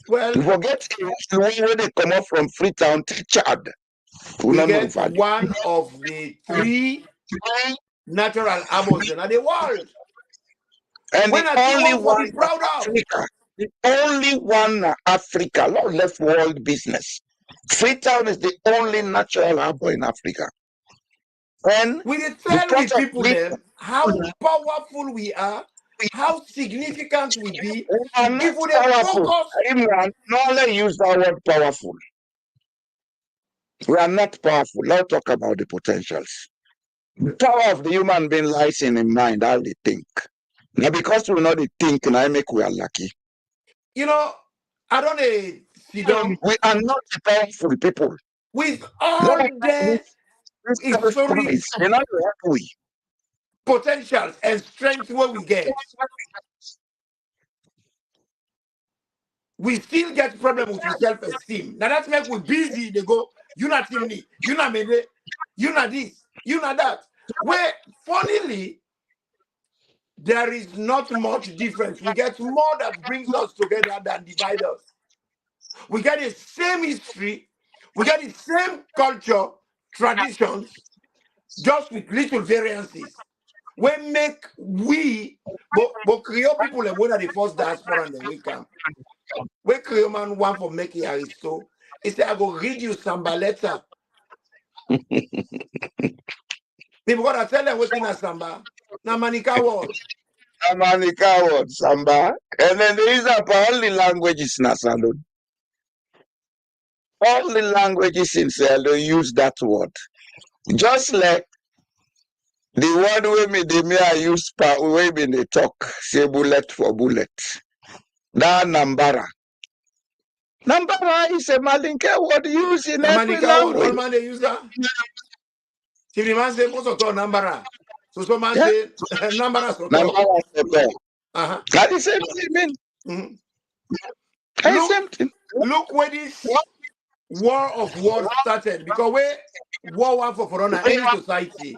B: Well,
C: we forget where they come up from Freetown to Chad.
B: We get one of the 3 natural harbors in the world.
C: And the only one proud of. Africa, the only one Africa, not left world business. Freetown is the only natural harbor in Africa. And
B: we tell the people them how powerful we are, how significant we be. If we focus,
C: not only use the word powerful. We are not powerful. Let's talk about the potentials. The power of the human being lies in the mind, how they think. Now, because we know they think, and I make we are lucky.
B: You know, I don't know.
C: We are not powerful people.
B: With all the historic potentials and strength where we get, we still get problem with self-esteem. Now that makes we busy. They go, you not me, you not me, you not this, you not that. Where funnily, there is not much difference. We get more that brings us together than divide us. We get the same history, we get the same culture, traditions, just with little variances. We make but Creole people are one of the first diaspora and then we come. We Creole man want for making Aristo. He said, I go read you Samba letter. People gotta tell them what's in a Samba. Na Manika word.
C: Manika word, Samba. And then there is all the languages in Salon. All the languages in Salon use that word. Just like the word I use way me they talk, say bullet for bullet. That Nambara. Nambara is a Malinka word used in every language.
B: All man they use that. Si the man say most of all Nambara. So some man say Nambara so
C: Nambara. That is the same thing.
B: Look where this war of words started, because war one for any society.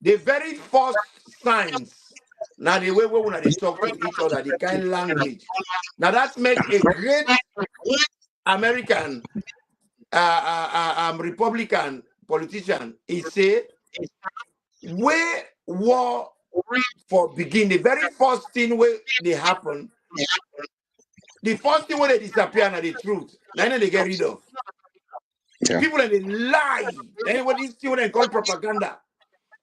B: The very first signs, now the way when they talk to each other, the kind of language. Now that make a great American Republican politician. He say, where war for begin, the very first thing where they happen, the first thing where they disappear are the truth. Then they get rid of.
C: Yeah.
B: People and they lie. Then what is what they call propaganda.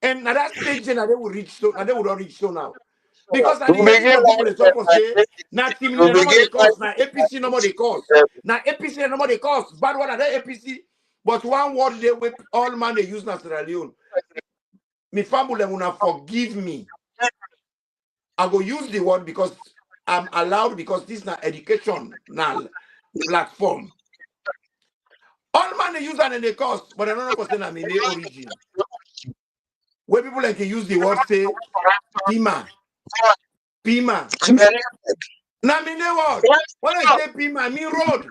B: And at that stage, then they will reach so, and they will not reach so now. Because at the end of people, they talk for say, now team no more they cost, now APC no more they cost. Now APC no more they cost. Bad one are they APC, but one word they with all man they use na Sierra Leone. Me family will not forgive me. I go use the word because I'm allowed, because this is not education now platform. All man they use and they cost, but I don't know what's in the origin. Where people like to use the word say Pima. Now mean the word. When I say Pima, I mean road.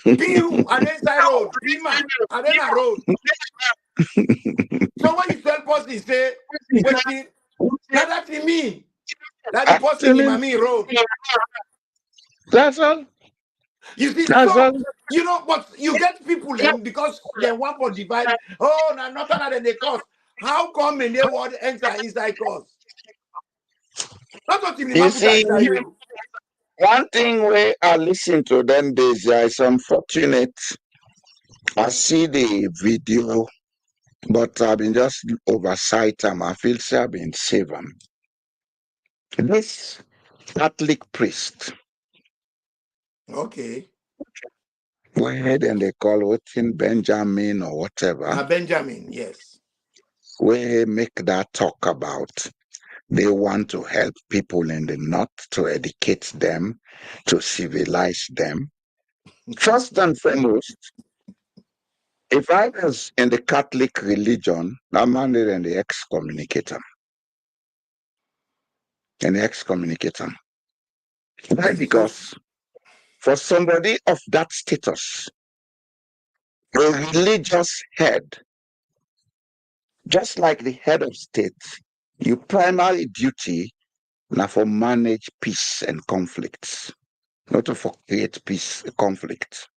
B: Pim, and then side road. Pima, and then a road. So when you tell person say, waiting, now that's me. That's the person in my road.
C: That's all.
B: You see, so, you know, but you get people them because they want to divide. Oh, now not other than the cost. How come in their word enter inside cost? That's what
C: you see. One thing where I listen to them days, is unfortunate. I see the video, but I've been just oversight them. I feel say I've been saved them. This Catholic priest.
B: Okay.
C: Where then they call it in Benjamin or whatever.
B: Benjamin, yes.
C: Where make that talk about they want to help people in the north to educate them, to civilize them. First and foremost, if I was in the Catholic religion, I'm under in the excommunicator. Why? Because for somebody of that status, a religious head, just like the head of state, your primary duty now for manage peace and conflicts, not to for create peace conflict.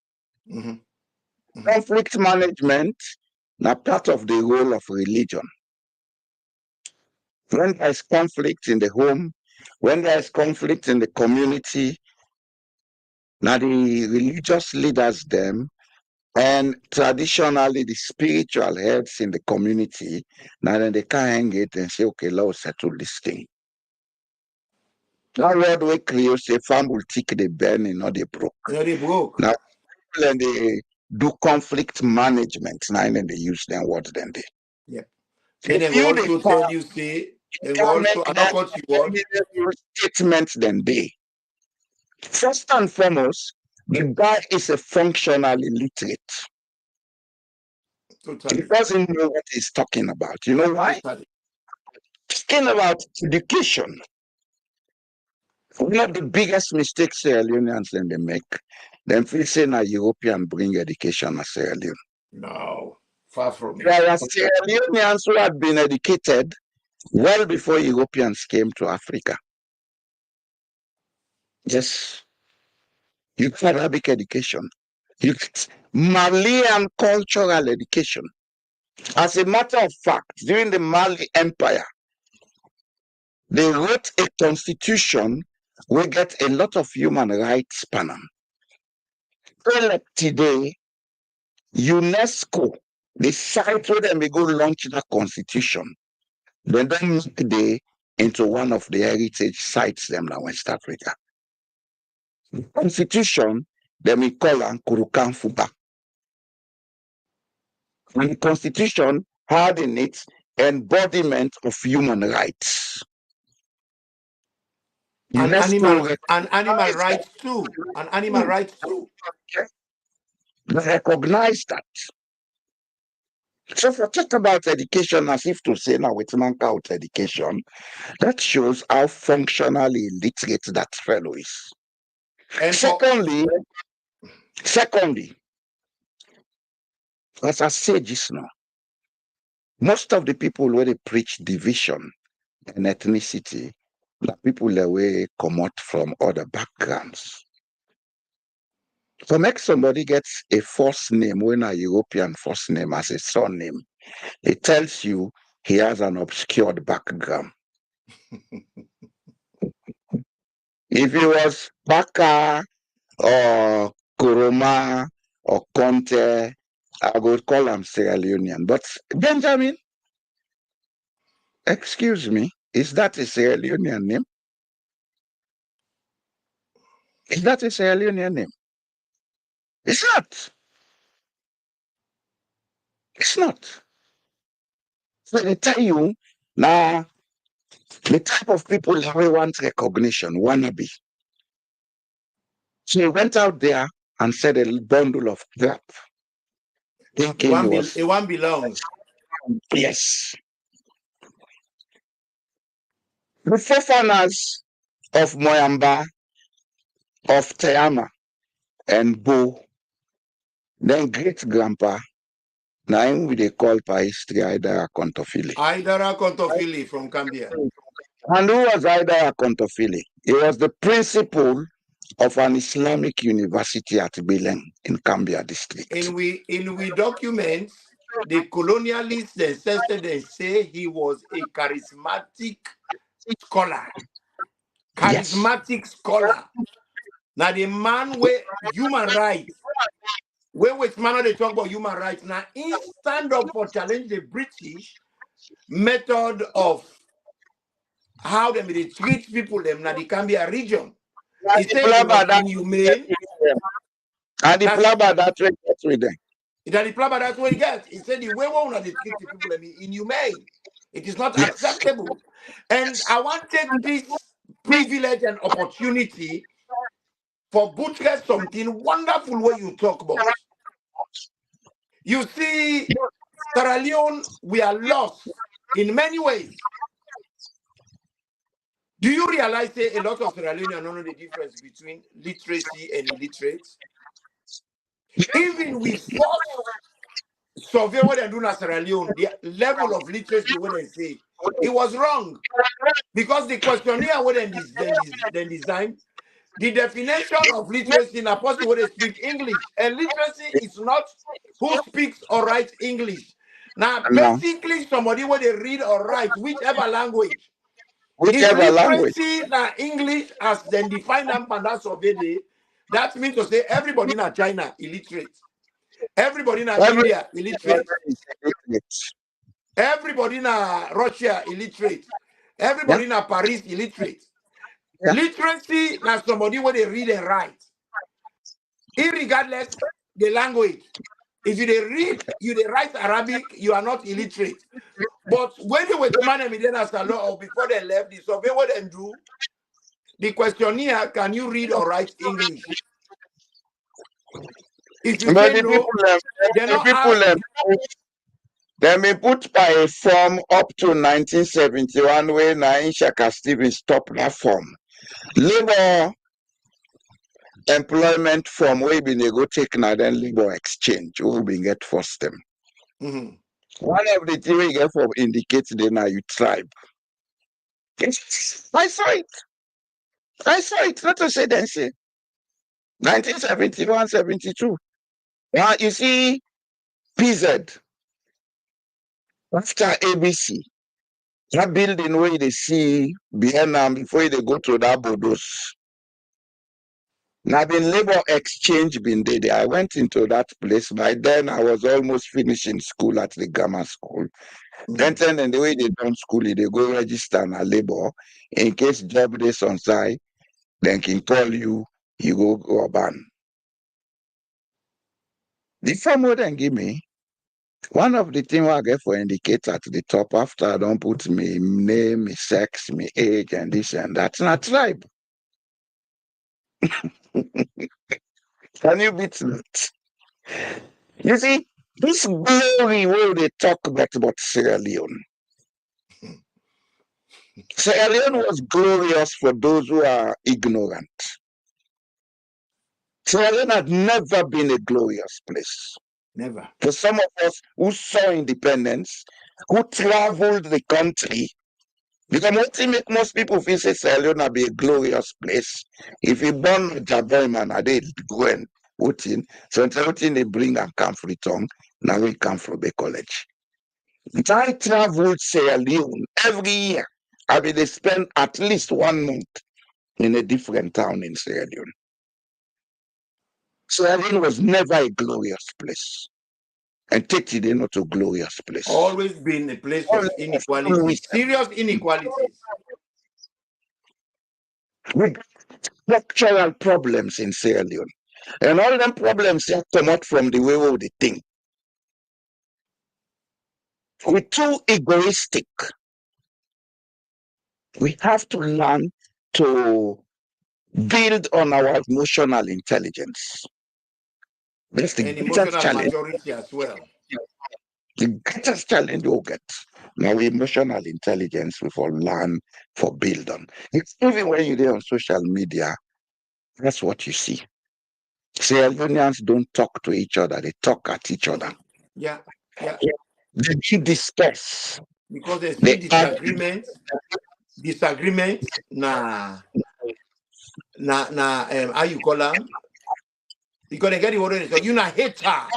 B: Mm-hmm. Mm-hmm.
C: Conflict management now part of the role of religion. When there is conflict in the home, when there is conflict in the community, now the religious leaders them, and traditionally the spiritual heads in the community, now then they can hang it and say, okay, let's settle this thing. Now word we create say farm will take the burning or they broke. Now when they do conflict management, now then they use them what then they.
B: Yeah. Then they will also tell you say they will also
C: statement than they. First and foremost, the guy is a functional illiterate.
B: Totally.
C: He doesn't know what he's talking about. You know why?
B: Totally.
C: Talking about education. One of the biggest mistakes Sierra Leoneans then they make, them feel saying a European bring education to Sierra Leone.
B: No, far from it.
C: There are Sierra Leoneans who had been educated well before Europeans came to Africa. Yes. You get Arabic education. You get Malian cultural education. As a matter of fact, during the Mali Empire, they wrote a constitution we get a lot of human rights panel. Today, UNESCO, the site where they go launch that constitution, they then make the into one of the heritage sites them in West Africa. The constitution, they may call Kurukan Fuba. And the constitution had in it embodiment of human rights.
B: And animal rights too. And animal rights too.
C: They recognize that. So if you talk about education as if to say now with man out education, that shows how functionally illiterate that fellow is. And secondly, As I say just now, most of the people where they preach division and ethnicity, the people that way come out from other backgrounds. So make somebody gets a first name when a European first name as a surname, it tells you he has an obscured background. If he was Baka or Kuruma or Conte, I would call him Sierra Leonean. But Benjamin, excuse me, is that a Sierra Leonean name? Is that a Sierra Leonean name? It's not. It's not. So they tell you now the type of people that we want recognition, wannabe. So he went out there and said a bundle of crap. Thinking
B: It one belongs.
C: Yes. The forefathers of Moyamba, of Teama, and Bo, then great grandpa, now him we they call by history Aidara Kontofili.
B: Aidara Kontofili from Gambia.
C: And who was Aidara Kontofili? He was the principal of an Islamic university at Beleng in Gambia district.
B: In we documents, the colonialists they say he was a charismatic scholar. Charismatic scholar. Now the man with human rights. Which man they talk about human rights? Now he stand up for challenge the British method of how they treat people them now the Gambia region. He said it was inhumane.
C: And the plumber that way gets with them.
B: The plumber that's what he gets. He said the way one they treat the people them inhumane. It is not acceptable. And I want to take this privilege and opportunity for butcher something wonderful what you talk about. You see, Sierra Leone, we are lost in many ways. Do you realize that a lot of Sierra Leoneans don't know the difference between literacy and illiterate? Even with first survey what they do in Sierra Leone, the level of literacy what they say, it was wrong. Because the questionnaire what they designed, the definition of literacy in a person where they speak English. And literacy is not who speaks or writes English. Now, basically, somebody where they read or write, whichever language.
C: Whichever language.
B: Now, English as then defined them and that survey, that means to say everybody in China illiterate. Everybody in India illiterate. Everybody in Russia illiterate. Everybody in Paris illiterate. Yeah. Literacy now somebody where they read and write. Irregardless the language. If you they read, you they write Arabic, you are not illiterate. But when you were commanding me then as a law or before they left, the survey what they do, the questionnaire, can you read or write English? If you say no,
C: they may put by a form up to 1971 when Shaka Stevens stopped that form. Labor employment form we been go take now then labor exchange we been get first them. One of the things we get for indicates the now you tribe. I saw it. Not to say then say 1971, 72. Now you see PZ after ABC. That building where they see behind them before they go to that Bodos. Now the labor exchange been there. I went into that place. By then I was almost finishing school at the grammar school. Then and the way they done school, they go register in a labor. In case job is on site, then can call you, you go urban. The form what then give me. One of the things I get for indicate at the top after I don't put me name, me sex, me age, and this and that. It's not tribe. Can you beat that? You see, this glory where they talk about Sierra Leone. Sierra Leone was glorious for those who are ignorant. Sierra Leone had never been a glorious place.
B: Never.
C: For some of us who saw independence, who traveled the country, because what make most people feel say Sierra Leone be a glorious place. If you born Jaboyman, they go and put in. So everything they bring and come from return, now we come from the college. I traveled Sierra Leone every year. I mean, they spend at least 1 month in a different town in Sierra Leone. Sierra Leone was never a glorious place. And Tete is not a glorious place.
B: Always been a place of inequality, serious inequalities.
C: We got structural problems in Sierra Leone. And all them problems have come out from the way we think. We're too egoistic. We have to learn to build on our emotional intelligence. That's the
B: And
C: greatest
B: emotional
C: challenge.
B: maturity as well.
C: The greatest challenge we'll get. Now, emotional intelligence we will learn for build on. It's even when you're there on social media, that's what you see. Sierra Leoneans don't talk to each other, they talk at each other.
B: Yeah.
C: They discuss.
B: Because there's still disagreement, how you call them? Because they get the order, so you're not hater. I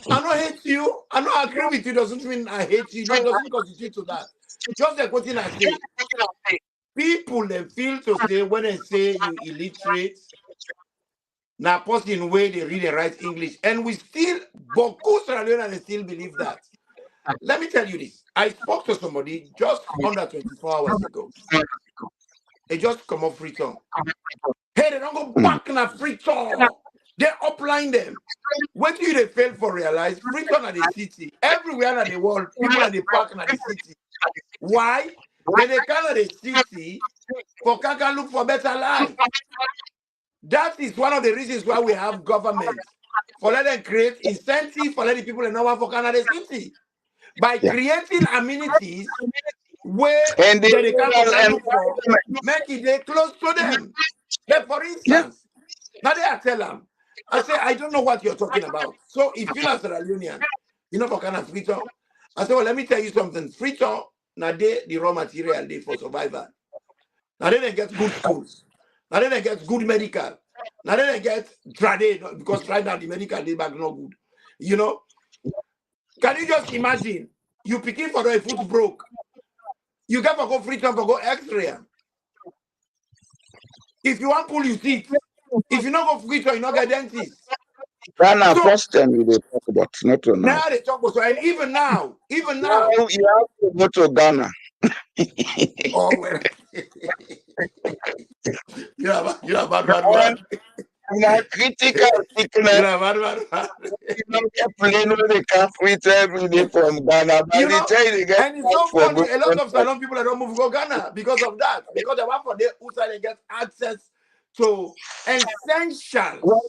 B: don't hate you. I don't agree with you. Doesn't mean I hate you. It doesn't constitute to that. Just like what I say. People they feel to say when they say you illiterate, now person way they read and write English, and we still beaucoup Sierra Leoneans they still believe that. Let me tell you this. I spoke to somebody just under 24 hours ago. They just come off Freetown. Hey, they don't go back in a Freetown. They upline them. When do they fail for realize? Freetown at the city. Everywhere in the world, people at the park in the city. Why? When they come at the city, for can look for better life. That is one of the reasons why we have government. For let them create incentive for letting people in Nova for Canada City. By creating amenities where they can look for, make it they close to them. Like for instance, now they are tell them, I say, I don't know what you're talking about. So if you're not Sierra Leonean, you're not for kind of Freetown. I say, well, let me tell you something. Freetown, now they the raw material they for survival. Now they get good schools. Now they get good medical. Now they get trade because right now the medical they back not good. You know? Can you just imagine you picking for a foot broke? You get for go Freetown for go X-ray. If you want pull your teeth, if you not go Freetown, you not get dentist.
C: Ghana first time we talk about not now.
B: Now they talk about so, and even now,
C: you have to go to Ghana.
B: Oh well. you're bad.
C: Now critical thickness.
B: You're bad.
C: You don't get plane where they can't fit every day from Ghana.
B: You know, and it's so funny. A lot of Salon people that don't move to Ghana because of that. Because they want for their outside they get access to essentials.
C: Well,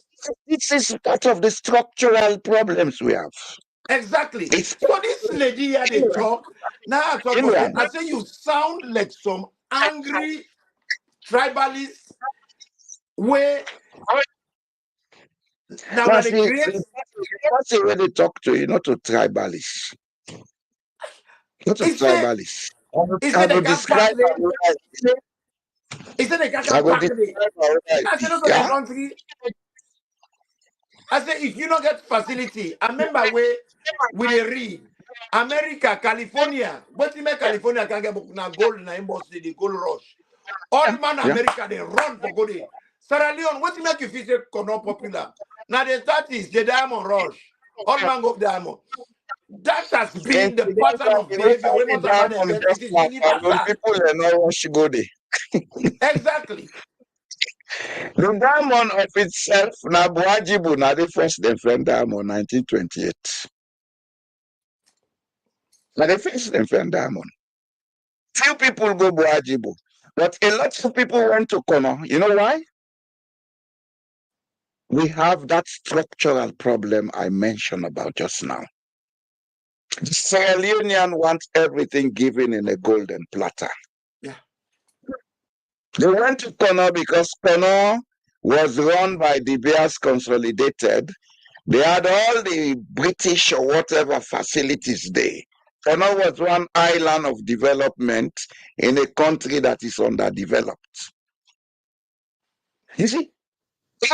C: this is part of the structural problems we have.
B: Exactly. So this lady here they talk. Now I talk about I say you sound like some angry tribalist where now when they create
C: that's the way they talk to you, not to tribalists. Not to tribalists. I will describe
B: He said they can't come back today. I said, no, the country. I said, if you don't get facility, I remember where we read America, California. What you make California can get now gold in the embassy, the gold rush. All man America, they run for gold. Sierra Leone, what you make you feel not popular? Now the 30s, the diamond rush. All man go diamond. That has been the pattern of behavior.
C: People are not rush go there.
B: Exactly.
C: The diamond of itself, now Boajibu, now the first defend diamond 1928. Now the first defend diamond. Few people go Boajibu, but a lot of people went to Kono. You know why? We have that structural problem I mentioned about just now. The Sierra Leonean wants everything given in a golden platter.
B: Yeah.
C: They went to Kono because Kono was run by De Beers Consolidated They had all the British or whatever facilities there. Kano was one island of development in a country that is underdeveloped. You see?
B: These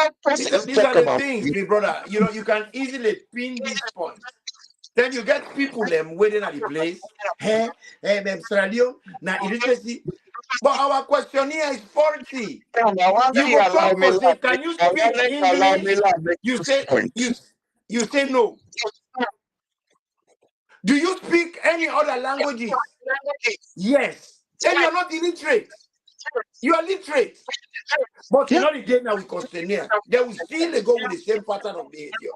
B: are the things, big brother. You know, you can easily pin these points. Then you get people waiting at the place. Hey, Sierra Leone, now illiteracy. But our question here is faulty. You go talk for say, can you speak English? You say no. Do you speak any other languages? Yes. Then you're not illiterate. You are literate. But you know the day now we questionnaire, they will still go with the same pattern of behavior.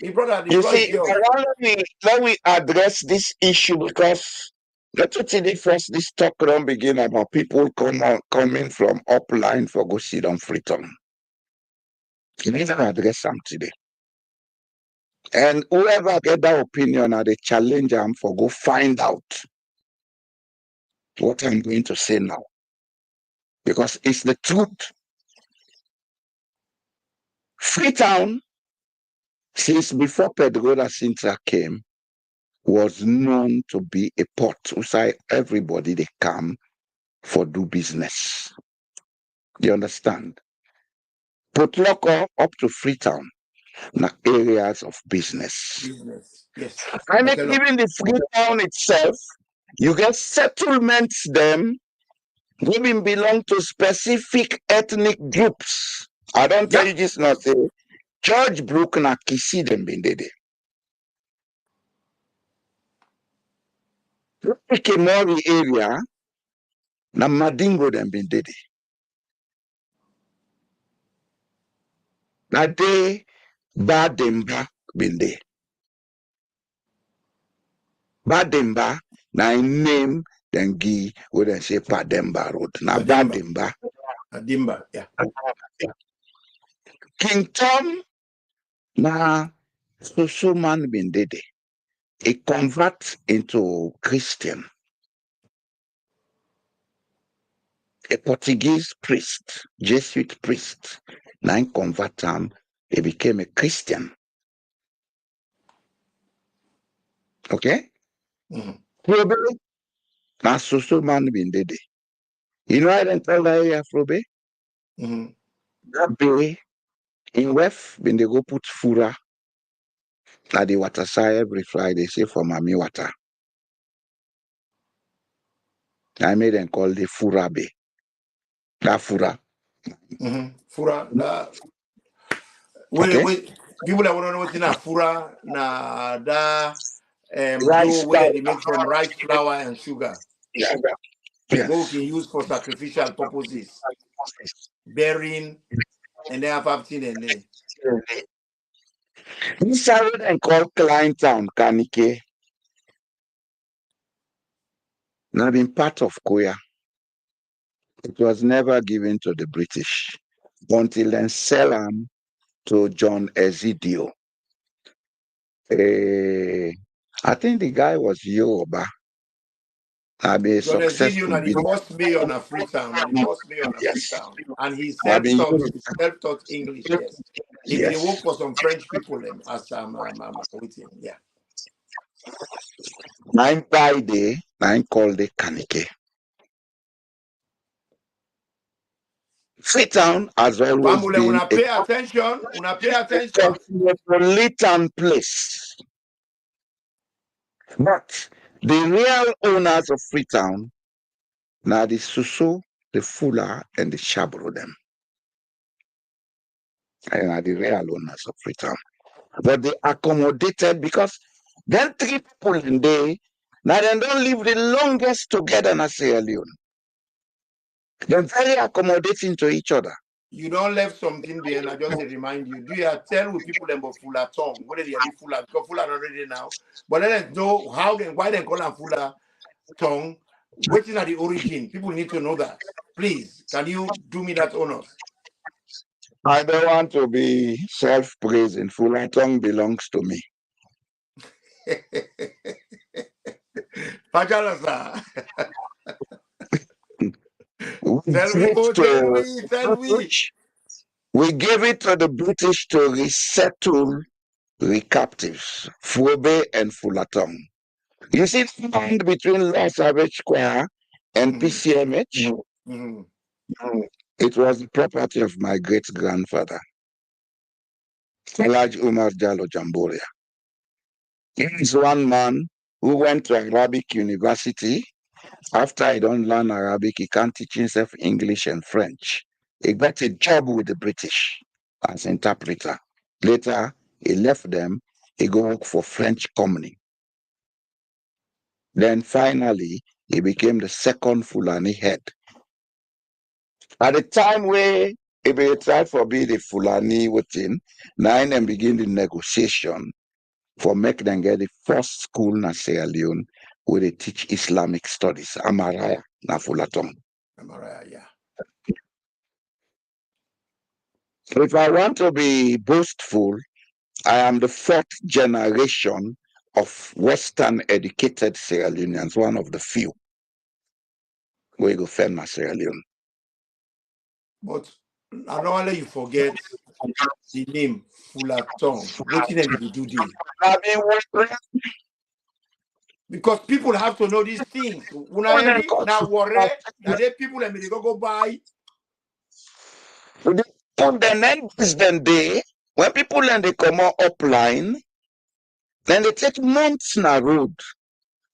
B: My brother, the floor is yours.
C: Let me address this issue because let us see first this talk don't begin about people coming from upline for go sit on Freetown. You need to address them today. And whoever get that opinion or the challenge them for go find out what I'm going to say now. Because it's the truth. Freetown, since before Pedro da Sintra came, was known to be a port where everybody they come for do business. You understand? Potloko up to Freetown, now areas of business.
B: Yes.
C: And even the Freetown itself, you get settlements them, women belong to specific ethnic groups. I don't tell you this not say George Brook na Kisi them been there. Ikemori area, na Madingo them been there. Na day Bademba been there. Bademba, na name then give what they say Pademba Road. Na Bademba.
B: Bademba, yeah.
C: King Tom, na social man been there. He convert into Christian. A Portuguese priest, Jesuit priest, now convert him, he became a Christian. Okay? Frobe, na social man been there. You know I didn't tell that area, Frobe? That bay, in West, when they go put fura at the water side every Friday, say for Mami water. I made them call the Fura Bay. That Fura.
B: Fura, that. Wait. People that want to know what's in a Fura, na that dough where they make from rice flour and sugar.
C: Yes.
B: What we can use for sacrificial purposes. Bearing, and they have 15 and they.
C: This is what they call Klein Town, Kanike. Now been part of Koya. It was never given to the British until then sell them to John Ezidio. I think the guy was Yoruba.
B: John Ezidio, the first mayor of Freetown, and he self-taught English. Yes, he worked for some French people as with him. Yeah.
C: Nine by day, nine called the Kanike. Freetown has always been
B: una pay attention.
C: Metropolitan place. But the real owners of Freetown, now the Suso, the Fula, and the Shabro them. And are the real owners of Freetown. But they accommodated because then 3 people in there, now they don't live the longest together in Sierra Leone. They're very accommodating to each other.
B: You don't left something there, and I just remind you. Do you tell with people about Fula tongue? What are they Fula? Because Fula not ready now. But let us know why they call them Fula tongue. What is the origin? People need to know that. Please, can you do me that honor?
C: I don't want to be self-praising. Fula tongue belongs to me.
B: Tell me.
C: We gave it to the British to resettle the captives, Frobe and Fulatong. You see the land between Lower Savage Square and PCMH? It was the property of my great-grandfather, Alhaji Umar Jallo Jamboria. He is one man who went to Arabic University. After he don't learn Arabic, he can't teach himself English and French. He got a job with the British as interpreter. Later, he left them. He go work for French company. Then finally, he became the second Fulani head. At the time where he tried for being the Fulani within, now them begin the negotiation for make them get the first school in Sierra Leone where they teach Islamic studies, Amaraya na Fulatong.
B: Amaraya, yeah.
C: So if I want to be boastful, I am the fourth generation of Western educated Sierra Leoneans, one of the few. We go fend Sierra Leone.
B: But normally you forget the name Fulatong. What name did you do there? Because people have to know these things. Now worry that they people and they go buy.
C: The next day, when people and they come out upline, then they take months na road.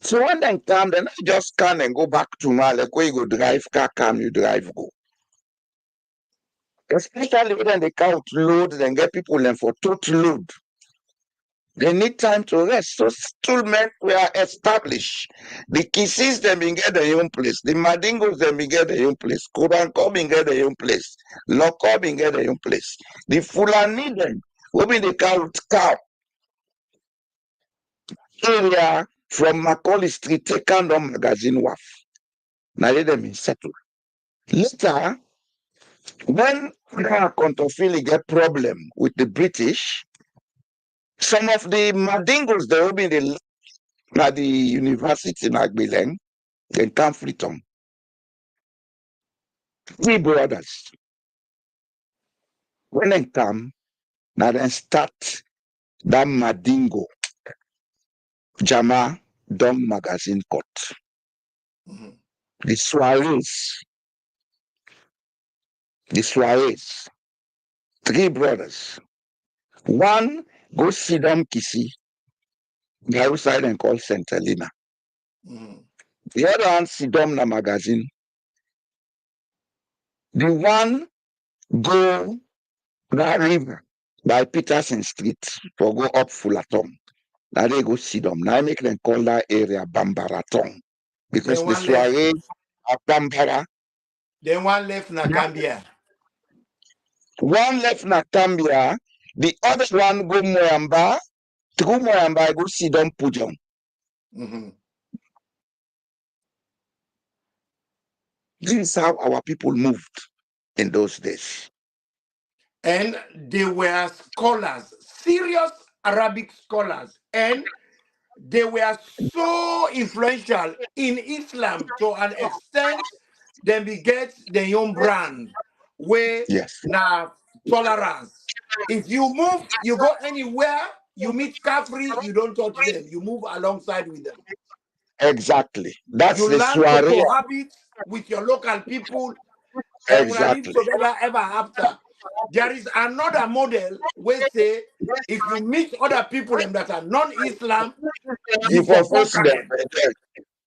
C: So when they come, they not just come and go back to Mali. Where you go drive car, come you drive go. Especially when they count load, then get people in for total load. They need time to rest. So settlements were established. The Kisses them in get their own place. The Madingos them in get their own place. Kodankop in get their own place. Lokob in get their own place. The Fulani them, who be the cow area from Macaulay Street, taken on Magazine Wharf. Now they them in settle. Later, when Kontofili get problem with the British, some of the Madingos, they will be at the university in Agbileng, then come Freetown. 3 brothers. When they come, now then start that Madingo Jama Dong Magazine Court. The soirees, 3 brothers. One go see them Kisi, the outside and call St. Helena. The other one see them na magazine. The one go that river by Peterson Street for go up Fulatong. Now they go see them. Now I make them call that area Bambaratong. Because the soiree are Bambara.
B: Then one left Nakambia.
C: One left Nakambia. The other one go Moyamba. Through Moyamba, I go see them Pujong. This is how our people moved in those days.
B: And they were scholars, serious Arabic scholars. And they were so influential in Islam to an extent they beget their own brand where now tolerance. If you move, you go anywhere, you meet Kafri, you don't touch them. You move alongside with them.
C: Exactly. That's
B: you
C: the
B: learn
C: soiree.
B: to cohabit with your local people and live together ever after. There is another model where say if you meet other people that are non-Islam, you conquer them.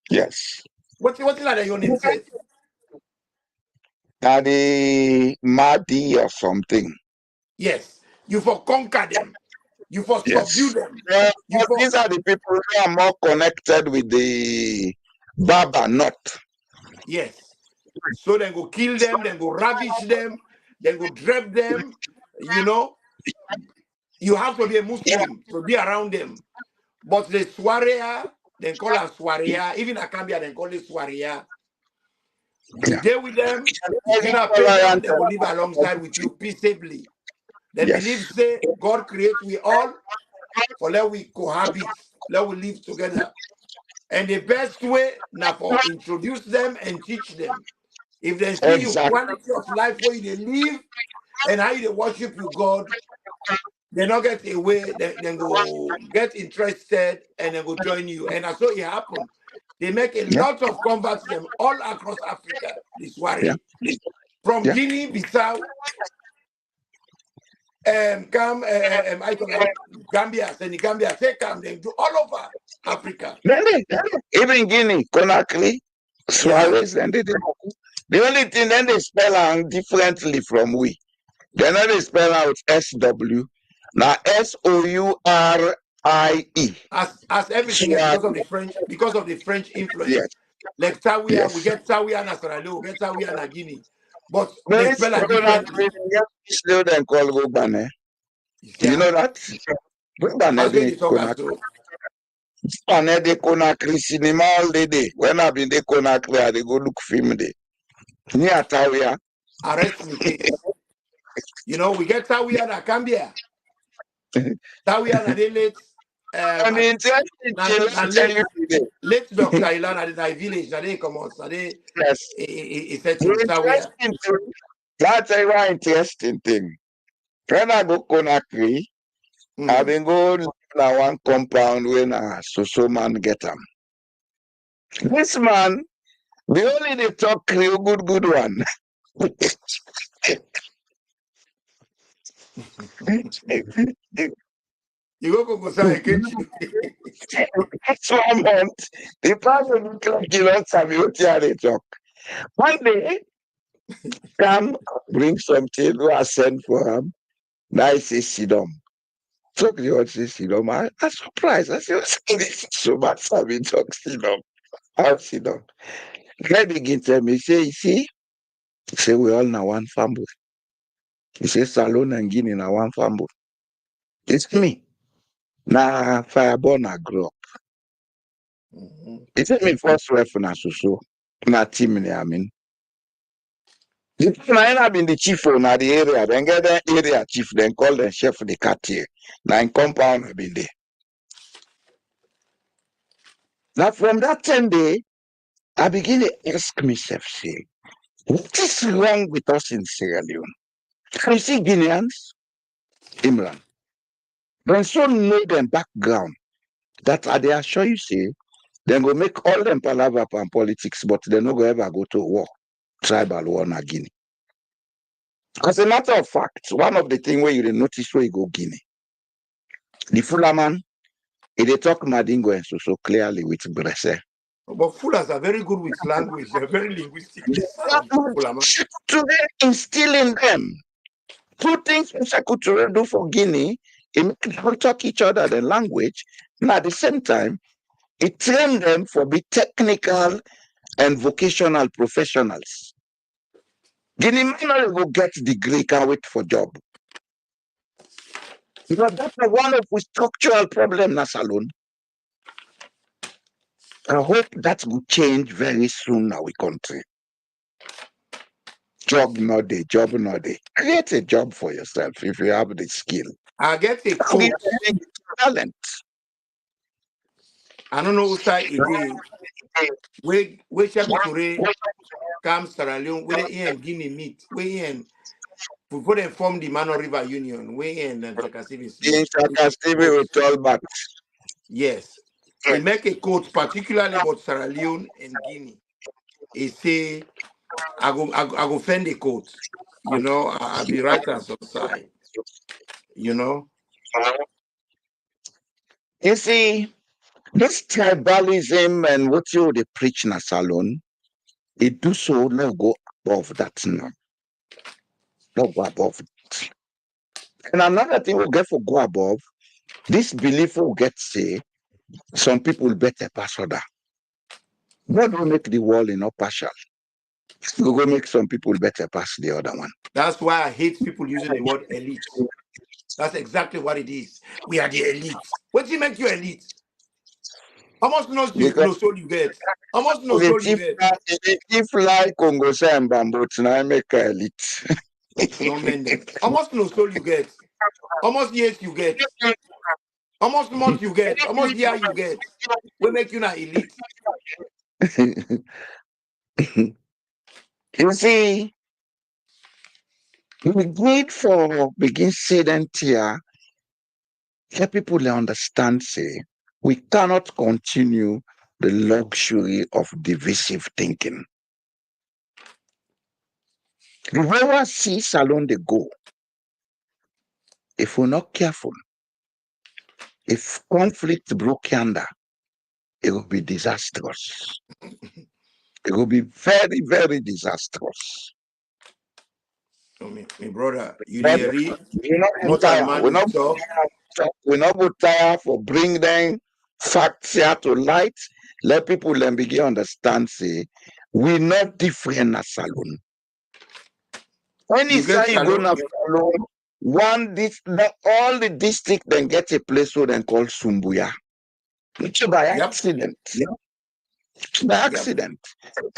C: Yes.
B: What's like your name says?
C: The Mahdi or something.
B: Yes. You for conquer them. You for subdue them.
C: These are the people who are more connected with the Baba, not.
B: Yes. So then go kill them, then go ravish them, then go drape them. You know, you have to be a Muslim to be around them. But the Swaria, they call her Swaria. Even Akambia, they call it Swaria. You deal with them, you cannot pay them, they will live alongside with you peaceably. They believe, say, God create we all, for let we cohabit, let we live together. And the best way now for introduce them and teach them. If they see you quality of life where they live and how you worship your God, they not get away, then go get interested and then go join you. And that's what it happened. They make a lot of converts them all across Africa, this warrior. From Guinea, Bissau, Gambia, Senegambia, take them, they do all over Africa.
C: Even Guinea, Conakry, Suarez, and the only thing then they spell out differently from we. Then they spell out SW. Now SOURIE.
B: As everything else because of the French influence. Yes. Like Tawia, we get Tawia and Sierra Leone, we get Tawia and Guinea. But they spell like differently.
C: Slow than call Rubane. You know that? Rubane de Conakry cinema all day. When I've been de Conakry, I go look film day. Near Tawia.
B: Arrest me, please. You know, we get Tawia and Gambia. Tawia and they late. Late Dr. Ilan at the village, they come out. Yes.
C: That's a interesting thing. When I go Conakry, I've been going to one compound when a so man get him. This man, the only they talk Creole good one.
B: You go say again.
C: Next 1 month, the person look like you don't have what they talk. One day, come bring something, who I send for him. Now I say Sidom. Talk the word say Sidom. I'm surprised. I say, what's this so much? I mean, talk Sidom. How Sidom? Guy begin tell me, say, you see, say we all now one family. He says Salone and Guinea now one family. It's me. Now Fireborn I grew up. It's me first reference so. Na team I mean. The people I been the chief on the area, then get the area chief, then call the chef of the quartier. Now in compound I been there. Now from that 10 day, I begin to ask myself, say, what is wrong with us in Sierra Leone? Can you see Guineans? Imran. Then so know them background that they assure you say, then go make all them palaver and politics, but they no go ever go to war, tribal war na Guinea. As a matter of fact, one of the things where you notice where you go Guinea, the Fulaman, they talk Madingo and so clearly with Bresse.
B: But Fulas are very good with language. They're very linguistic.
C: To instill in them. Two things Sekou do for Guinea, it make them talk each other the language, and at the same time, it train them for be technical and vocational professionals. Guinea minor will get degree, can't wait for job. Because that's one of the structural problems in Salone. I hope that will change very soon in our country. Job not day. Create a job for yourself if you have the skill.
B: I get a coach.
C: Talent.
B: I don't know what side it is. Where Sekou Touré comes Sierra Leone, where he and Guinea meet, where he and before they form the Mano River Union, where he and Chakasibi.
C: Chakasibi will tell back.
B: Yes. He make a quote particularly about Sierra Leone and Guinea. He say, I go fend the quote. You know, I'll be right on some side. You know?
C: You see, this tribalism and what you they preach in a salon, it do so not go above that now. Not go above it. And another thing we'll get for go above, this belief will get say some people better pass other. God will make the world not partial. We'll go make some people better pass the other one.
B: That's why I hate people using the word elite. That's exactly what it is. We are the elite. What do you make you elite? How much no soul you get? How much no soul you get?
C: If like Congo and Bamboo, I make elite.
B: No man. How much no soul you get? How much years you get? How much month you get? How much year you get? We make you not elite.
C: You see, we need for begin sedentary let people understand, say, we cannot continue the luxury of divisive thinking. The way we see salon they go, if we're not careful, if conflict broke under, it will be disastrous. It will be very, very disastrous.
B: My brother, you
C: But
B: dey read
C: we're not
B: what a
C: tired.
B: man
C: We're
B: dey
C: not
B: talk.
C: we're not go tired for bring them facts here to light. Let people then begin understand, say, we're not different as salon. Any
B: You get
C: side you go
B: salon.
C: now salon, all the district then get a place so then called Sumbuya. It's by
B: Yep.
C: accident. It's by
B: Yep.
C: accident.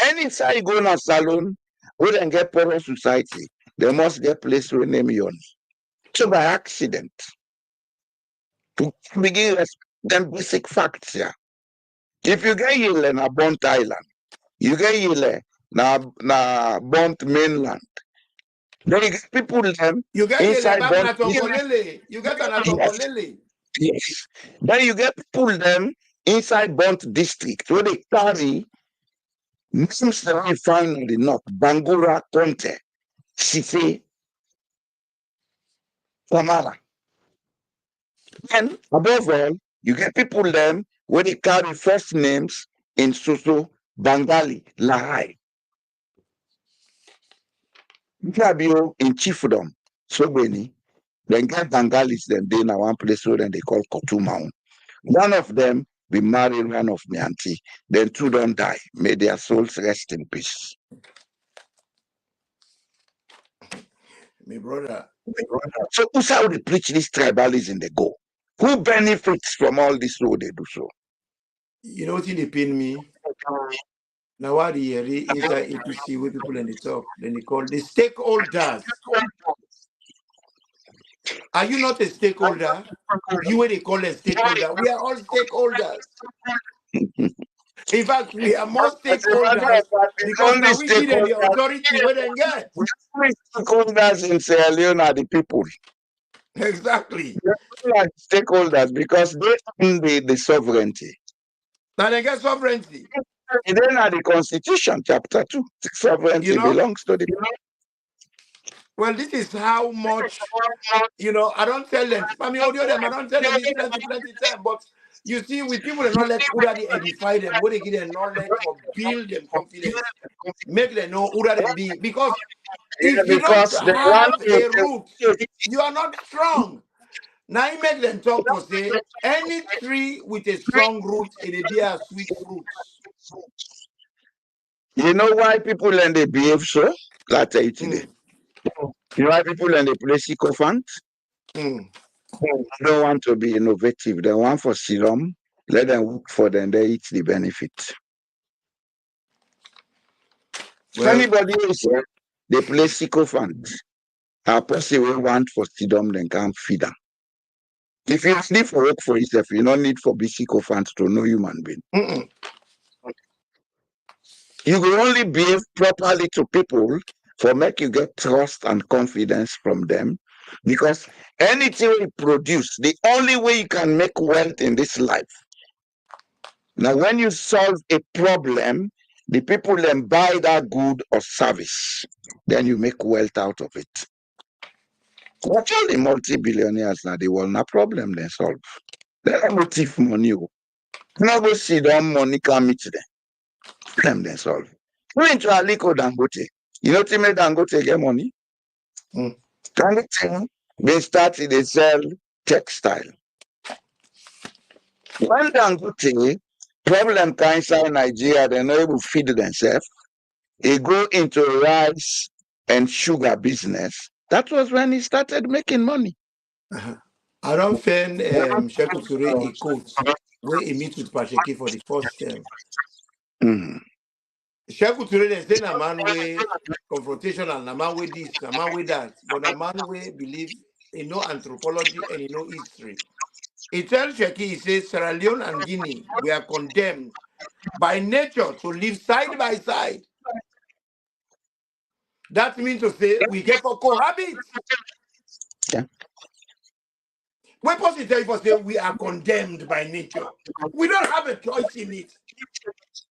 C: Any side you go now salon, we then get poor society. They must get place to name yon. So by accident. To begin them basic facts here. If you get Yile na Bont Island, you get Yile na Bont mainland. Then you get people them
B: You get
C: inside
B: back
C: Bont.
B: na Tonkolele. You get na Tonkolele.
C: Yes. Then you get people them inside Bont district where they carry names that we find in the north, Bangura, Conte, Sife, Tamara. And above all, you get people them where they carry first names in Soso, Bangali, Lahai. Grabio in chiefdom, Sobeni, then get Bangalis, then they now one place where they call Kotumau. One of them be married one of my auntie, then two don't die. May their souls rest in peace.
B: My brother.
C: So who's how they preach this tribalism they go? Who benefits from all this road they do so?
B: You know what they pin me? Now what the inside APC where people in the talk, then they call the stakeholders. Are you not a stakeholder? You what they call a stakeholder. We are all stakeholders. In fact, we are more stakeholders because now we give them the authority where they get.
C: Stakeholders in Sierra Leone are the people.
B: Exactly.
C: Like stakeholders because they own the sovereignty.
B: Now they get sovereignty.
C: And then at the Constitution, Chapter 2, sovereignty belongs to the people.
B: Well, this is how much, I don't tell them. I mean, audio them, I don't tell them this plenty time. But you see, with people the knowledge, who that they edify them, who they give them knowledge or build them confidence, make them know who that they be. Because if you don't have a root, you are not strong. Now you make them talk to say, any tree with a strong root, it be a sweet fruit.
C: You know why people and they behave so? Like today. You know why people and they play sycophant? They don't want to be innovative. They want for serum. Let them work for them. They eat the benefit. Well, if anybody else, they play sycophant. A person will want for serum, then can't feed them. If you need for work for yourself, you don't need for be sycophant to know human being. You will only behave properly to people for make you get trust and confidence from them. Because anything we produce, the only way you can make wealth in this life. Now, when you solve a problem, the people then buy that good or service. Then you make wealth out of it. Watch all the multi-billionaires now, they will not problem they solve. They don't go thief money. You not go see them money come meet them. Problem they solve. Go into Aliko Dangote. You know Timmy Dangote get money? Dangote, they started, they sell textile. When Dangote, problem can inside Nigeria, they're not able to feed themselves. They go into rice and sugar business. That was when he started making money.
B: I don't find Sekou Touré a quote where he meets with Pacheki for the first time. Sekou Touré they say a man way confrontational, a man with this, a man with that, but a man way believe in no anthropology and in no history. He tells Sheki, he says Sierra Leone and Guinea we are condemned by nature to live side by side. That means to say we get for cohabit.
C: Yeah.
B: When person tell you say we are condemned by nature, we don't have a choice in it.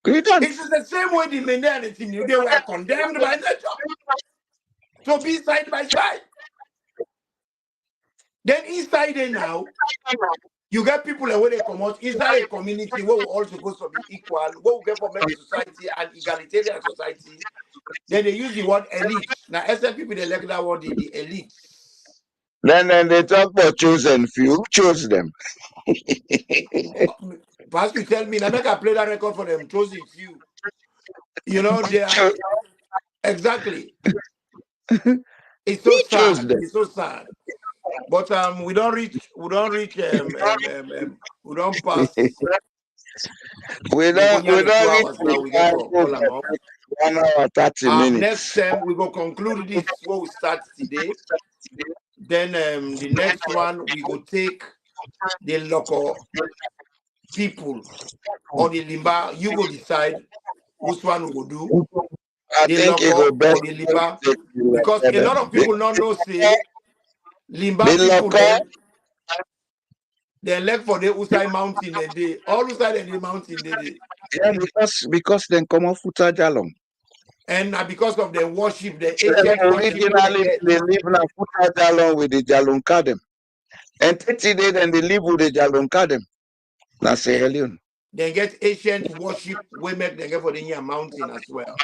C: We don't.
B: It is the same way the Mende they were condemned by nature. So be side by side. Then inside there now, you get people where they come out inside a community where we're all supposed to be equal, where we get for make society and egalitarian society. Then they use the word elite. Now, some people they like that word, the elite.
C: Then they talk about chosen few. Chose them.
B: Perhaps you tell me, I make I play that record for them, chosen few. You know, they are exactly. It's so sad. It's so sad. But we don't reach. We don't pass.
C: We don't reach.
B: Now we get for call them up.
C: 1 hour 30 minutes.
B: Next time we go conclude this what we start today. Then the next one we go take the local people or the Limba. You go decide which one we go do.
C: I think it will best
B: or the Limba, because a lot of people don't know say Limba people they left for the Usai mountain and they all Usai and the mountain they.
C: Yeah, because then come off Futa Jalong.
B: And because of the worship, the ancient
C: originally they live in Futa Jalong with the Jalong Kadem. And 30 days then they live with the Jalong Kadem. That's a Helion.
B: They get ancient worship we make them get for the near mountain as well.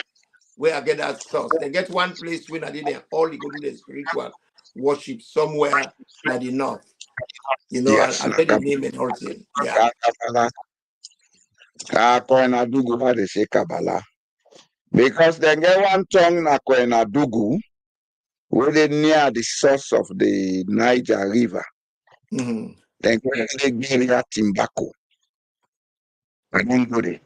B: Where I get that source. They get one place where they all go do the spiritual worship somewhere at the north. You know, yes, I get the name and all thing. Yeah.
C: They say Kabbalah. Because they get one tongue na Koenadugu, where they near the source of the Niger River.
B: Mm-hmm.
C: Then they get Timbako. I don't go there.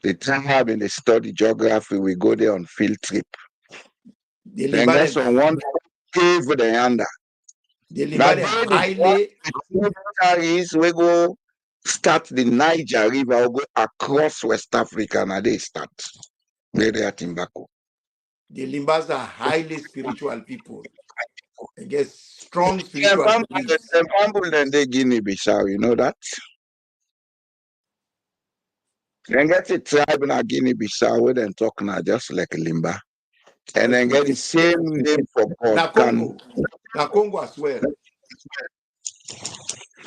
C: The tribe and they study geography, we go there on field trip. Then that's on one cave with the under.
B: The highly
C: we go start the Niger River, go across West Africa, and they start. They are Timbako.
B: The Limbas are highly spiritual people. I guess strong spiritual beliefs.
C: Then they Guinea-Bissau, you know that? Then get the tribe in Guinea-Bissau where they talk now just like Limba. And then get the same name for God.
B: Now Congo as well.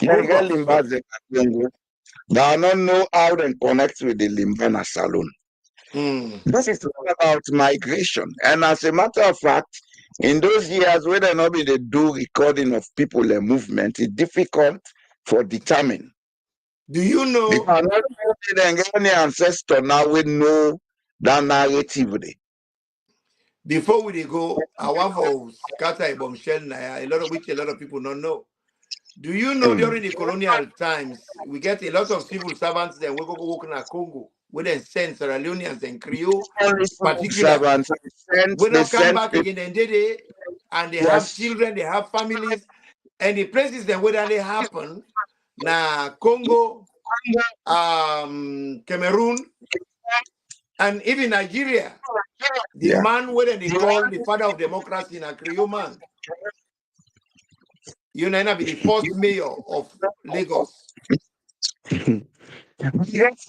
C: Then get Limba Congo. But I don't know how they connect with the Limbana Salon. This is all about migration. And as a matter of fact, in those years where they not be they do recording of people and movement, it's difficult for determine.
B: Do you know?
C: Because not any ancestor now we know that narrative.
B: Before we go, I want for scatter a bombshell a lot of people don't know. Do you know during the colonial times we get a lot of civil servants then we go work in Congo? We then send Sierra Leoneans and Creole, particularly. We don't come back again and they have children, they have families, and the places that where they happen now Congo, Cameroon, and even Nigeria. The man where they call the father of democracy in a Creole man. You know, be the first mayor of Lagos.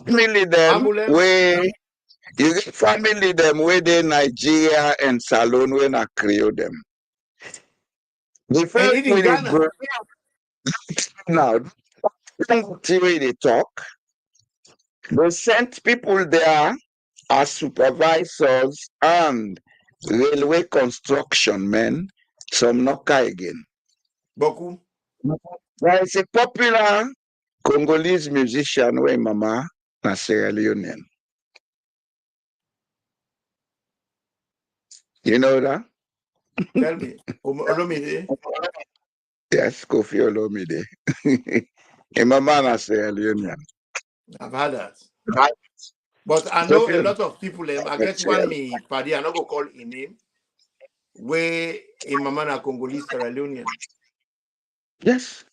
C: Family them where you get family them where they Nigeria and Salon when I create them. The first way they go now, the way they talk, they sent people there as supervisors and railway construction men. Some knocker again.
B: Boku.
C: There is a popular Congolese musician where Mama na Sierra Leonean. You know that?
B: Tell me. Olomide?
C: Yes, Kofi Olomide. Mama na Sierra Leonean.
B: I've heard that. Right. But I know a lot of people, I guess one me party, I'm not going to call his name, where in Mama na Congolese Sierra Leonean.
C: Yes.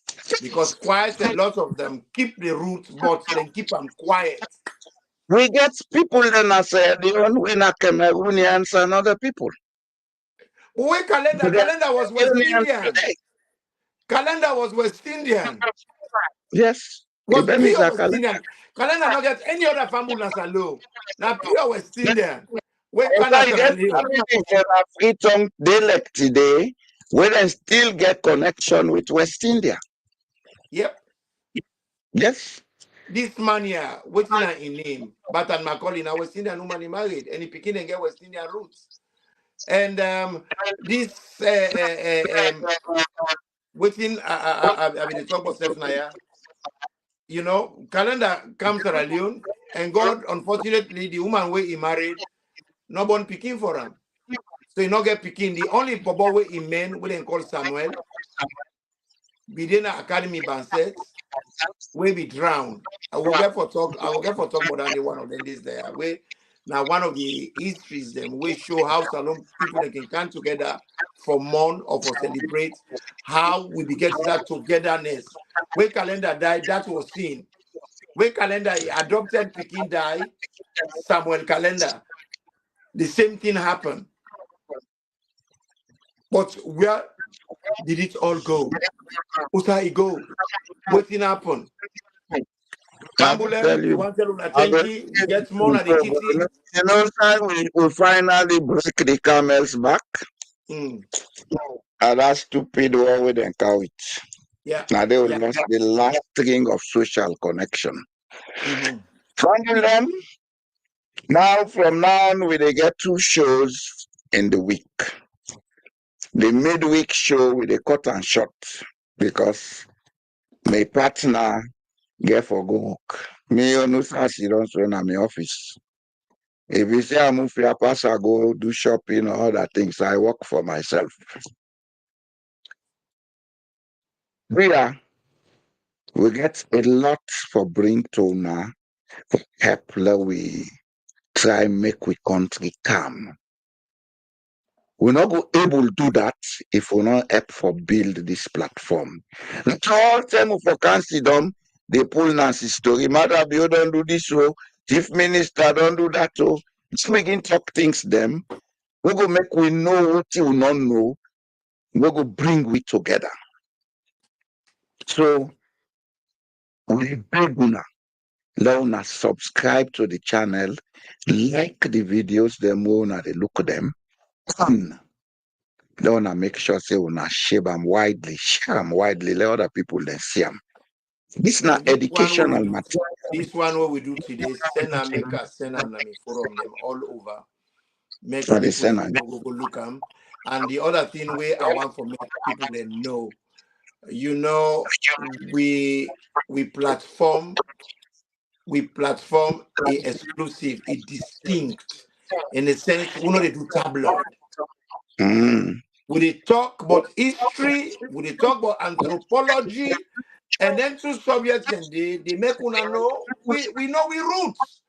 B: Because quite a lot of them keep the roots, but they keep them quiet.
C: We get people in Sierra Leone, we are Cameroonians and other people.
B: Calendar was West Indian. Calendar was West Indian.
C: Yes.
B: Was
C: Even
B: pure
C: is a
B: West Indian. Calendar not get any other family as a low. Now pure West Indian. Where
C: In fact,
B: Canada
C: get
B: Leon.
C: families that have free tongue dialect today, where they still get connection with West India.
B: Yep.
C: Yes.
B: This man here, waiting on in name, Batan Macaulay, now West Indian woman he married, and he picking and get West Indian roots. And this waiting, I mean, the talk about self now, you know, Calendar comes Sierra Leone, and God, unfortunately, the woman where he married, no born picking for him. So he not get picking. The only bobo where he men, we then call Samuel, be in academy banset, where be drowned. I will get for talk more than the one of them this there. Where now one of the histories them we show how Salon people they can come together for mourn or for celebrate how we begin to that togetherness. When Calendar died, that was seen. When Calendar adopted Pekin die, Samuel Calendar, the same thing happened. But where did it all go? Where it go? What thing happened? Ambulance, you want to tell thank you, we get more than the kitty.
C: You know, we finally break the camel's back. And that stupid war with them cow it.
B: Yeah.
C: Now they will lost the last string of social connection. From them, now from now on, we they get 2 shows in the week. The midweek show with a cut and short because my partner get for go work. Me no she don't run at my office. If you say I move here, pass I go do shopping or other things, I work for myself. We get a lot for bring to now help we try make we country calm. We're not go able to do that if we not help for build this platform. Not all time for council them, they pull Nancy story. Mother Bio don't do this, so chief minister don't do that. So just begin talk things them. We go make we know what you not know. We go bring we together. So we beg una, let una subscribe to the channel, like the videos, them una they look at them. Let una make sure say una share them widely, let other people then see them. This is not educational material.
B: This one what we do today, send and make us send and forum them all over. Make
C: So
B: people go look them. And the other thing where I want for make people they know, you know, we platform a exclusive, a distinct, in a sense, we know they do tabloid. We they talk about history, we they talk about anthropology, and then two subjects and they make una know we know we roots.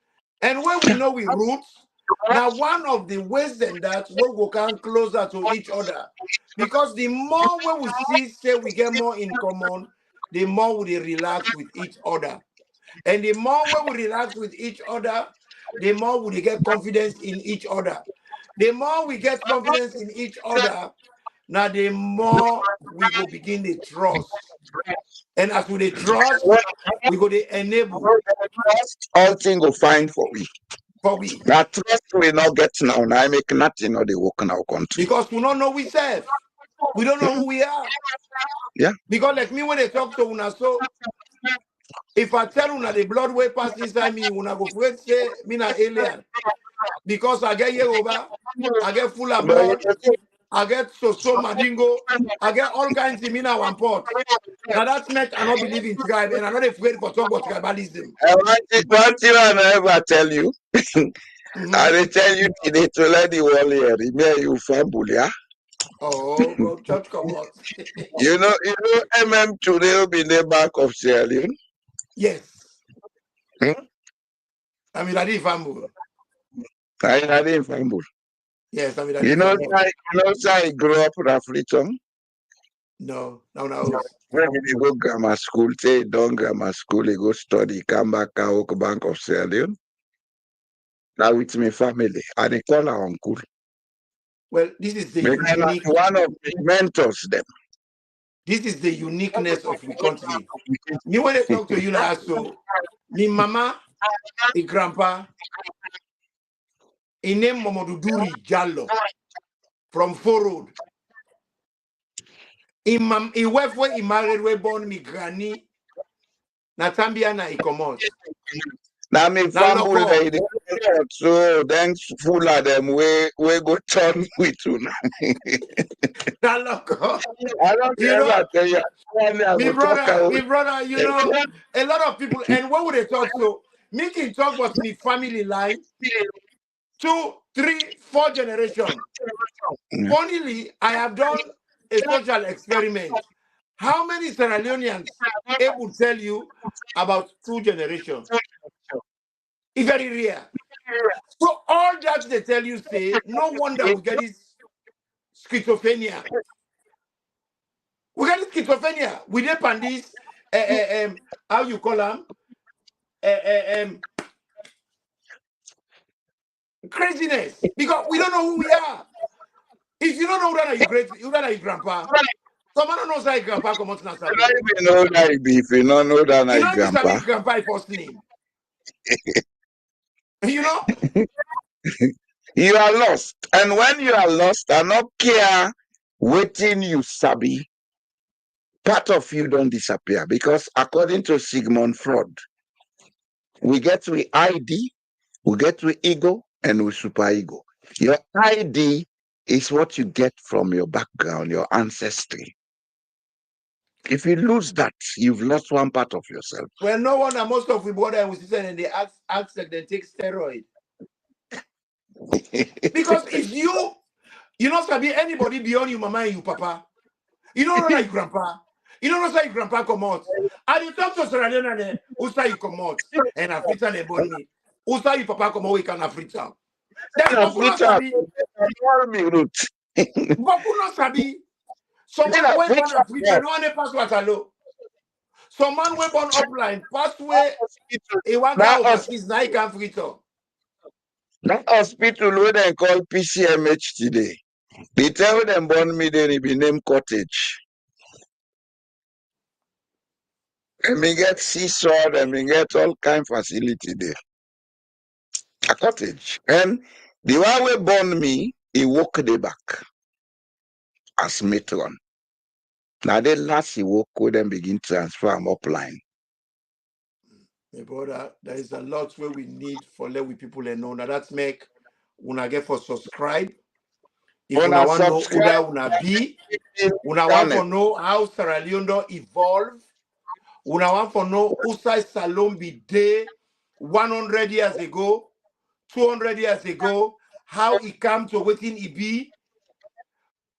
B: And when we know we roots, now one of the ways then that we will come closer to each other. Because the more when we say we get more in common, the more we relax with each other. And the more when we relax with each other, the more we get confidence in each other. The more we get confidence in each other, now the more we go begin the trust. And as we the trust, we go to enable.
C: All things go fine for we. That trust we not get now. Now I make nothing of the work in our country.
B: Because we don't know we serve. We don't know who we are.
C: Yeah.
B: Because like me when they talk to una, so if I tell una the blood way pass inside me, una go afraid say me na alien. Because I get Yoruba, I get full of blood, I get so Madingo, I get all kinds of me now one pot. Now that's meant I not believe in tribe and I'm not afraid for talk about tribalism.
C: One thing I never tell you. I will tell you today to let the world hear. Remember you fumble, yeah?
B: Oh, go church come out.
C: you know MM today will be in the back of Sierra Leone.
B: Yes. I mean, I didn't fumble.
C: I didn't fumble.
B: Yes, I mean,
C: you know, I grew up in Afriton.
B: No.
C: When he go grammar school, say done grammar school, he go study, come back, I work Bank of Sierra Leone. Now with my family, and they call our uncle.
B: Well, this is the
C: unique. One of the mentors them.
B: This is the uniqueness of the country. Me when I talk to you now, so me mama, a grandpa, he name Mamadou Duri Jallo from Four Road. He wife where he married, where born me granny. Na Zambia na ikomos.
D: Now me family lady, so thanks full of them we go turn with you now.
B: Na loco.
D: I don't
B: You
D: care
B: know,
D: about you.
B: me brother, you know, a lot of people, and what would they talk so? Me can talk about me family line, 2, 3, 4 generations. Funnily, I have done a social experiment. How many Sierra Leoneans able to tell you about 2 generations? It's very rare. So all that they tell you say, no wonder we get this schizophrenia. We got this schizophrenia. We depend this, how you call them? Craziness. Because we don't know who we are. If you don't know who that your grandpa. Someone don't know that grandpa come out and
D: You don't even know that if you don't know that
B: you
D: my grandpa.
B: Grandpa first name. You know?
D: You are lost. And when you are lost, I don't care waiting you sabi, part of you don't disappear. Because according to Sigmund Freud, we get to ID, we get to ego, and we superego. Your ID is what you get from your background, your ancestry. If you lose that, you've lost one part of yourself.
B: Well, no wonder most of the brother and sister and they ask like they take steroid. Because if you not sabi anybody beyond you, mama and you, papa, you don't know that your grandpa. You don't know that your grandpa come out. And you talk to Sierra Leone and who say you come out. And African and Bonnie. Who say you papa come out, we can Africa. Then Boku not sabi. Boku not sabi. Someone went on Africa, no one pass what alone. Someone went on upline, pathway, he went out overseas, now he can't free to.
D: That hospital where they call PCMH today, they tell them born me then it be named Cottage. And we get seesaw and we get all kind of facility there. A cottage. And the one where born me, he walk the back as matron. Now the last he walk with them begin transfer him upline.
B: My brother, there is a lot where we need for let we people and know. Now that's make una get for subscribe. If una want to know who that una be, una want to know how Sierra Leone evolve, una want to know who size Salome be there 100 years ago, 200 years ago, how it come to waiting it be.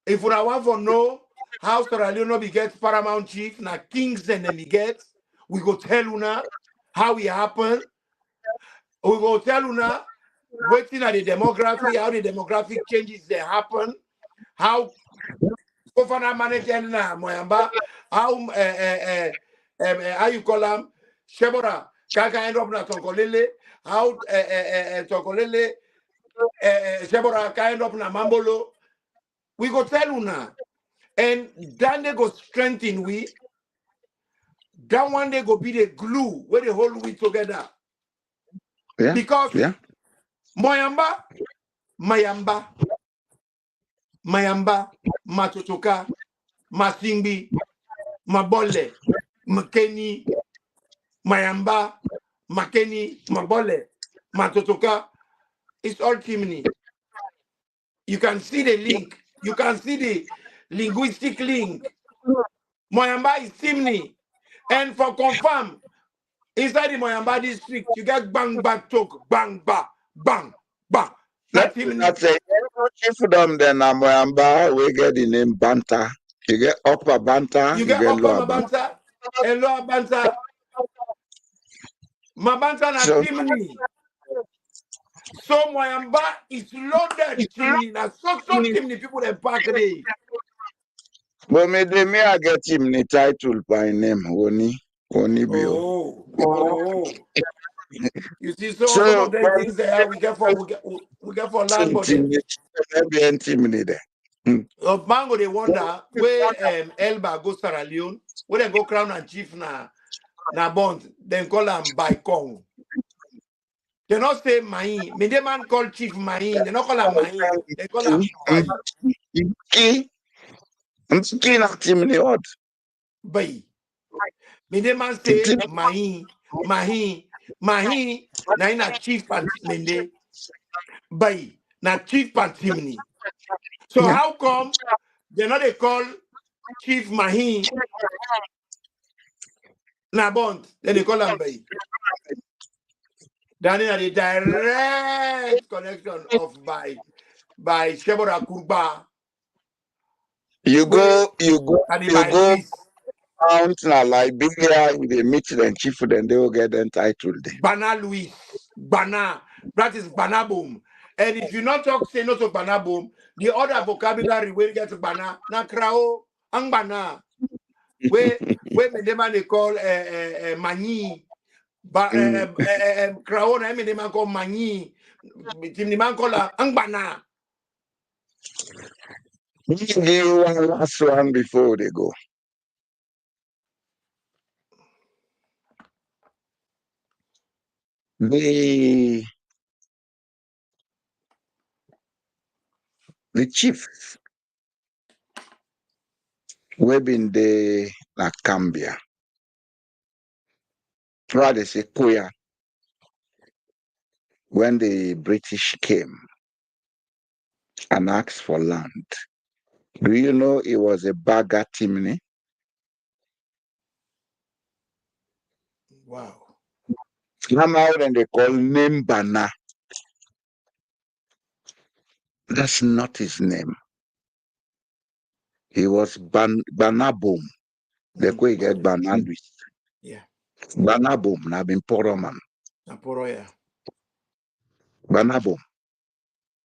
B: If una want to know how Sierra Leone be get paramount chief, na kings and then we get, we go tell una how it happened. We go tell una waiting at the demography, how the demographic changes they happen, how governor manager na Moyamba, how you call them, Shebora, Kaka end up na Tonkolele, how Tonkolele, Shebora end up na Mambolo. We go tell una, and then they go strengthen we. That one they go be the glue where they hold we together.
D: Yeah.
B: Because Moyamba, Mayamba, Matotoka, Masingbi, Mabole, Makeni, Mayamba, Makeni, Mabole, Matotoka, it's all Timni. You can see the link. You can see the linguistic link. Moyamba is Timni. And for confirm, inside the Moyamba district, you get bang, bang, talk, bang, bang, bang, bang.
D: That's a if them then Moyamba, we get the name Banta. You get upper Banta,
B: you get upper Banta, and lower Banta. Mabanta na Timni. So Moyamba is loaded Timni. Now so Timni people that park there.
D: But me I get him the title by name Oni Bio.
B: Oh. You see, some of the things that we get for land body.
D: Maybe there.
B: Of Mango, they wonder where Elba go Sierra Leone, where they go Crown and Chief na Bond, then call him by Kong. They not say Mahin. Me the man call Chief Mahin. They not call him Mahin. They call him Bay.
D: Mski na timni what?
B: Bay. Me the man say Mahin. Mahin. Na Chief and Mende. Bay. Na Chief and Timni. So how come they not they call Chief Mahin na Bond? Then they call him Bay. Then the direct connection of by Shebora Kurba.
D: You go out na Liberia, they meet them chief, then they will get entitled.
B: Bana Louis, Bana, that is Banabum. And if you not say no to Banabum, the other vocabulary will get to Bana, na Krao, Ang Bana, where the man they call Mani, Krao, I mean the man call Mani, the man call Ang Bana.
D: Give you one last one before they go. The chief we been the na Cambia. Rather say Koya when the British came and asked for land. Do you know it was a Baga Timni?
B: Wow.
D: Now then they call name Bana. That's not his name. He was Banabum. They could get Banandwis.
B: Yeah.
D: Banabum, na been Poroman.
B: Naporoya.
D: Banabum.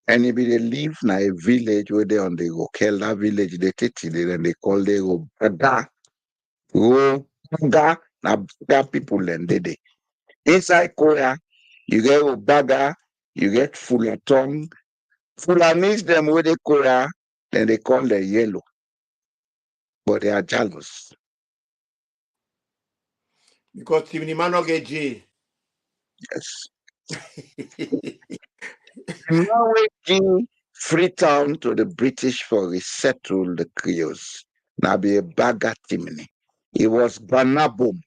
D: Anybody live na a village where they on the go kill that village, they take it and they call they go Baga. Go Baga, na Baga people and they. Inside Korea, you get Baga, you get Fullerton. Fulanis them where they Korea, then they call them yellow. But they are jealous.
B: Because Timni man not get J.
D: Yes. Norway gave Freetown to the British for resettle the Creoles. Now be a Baga Timni. It was Banabum.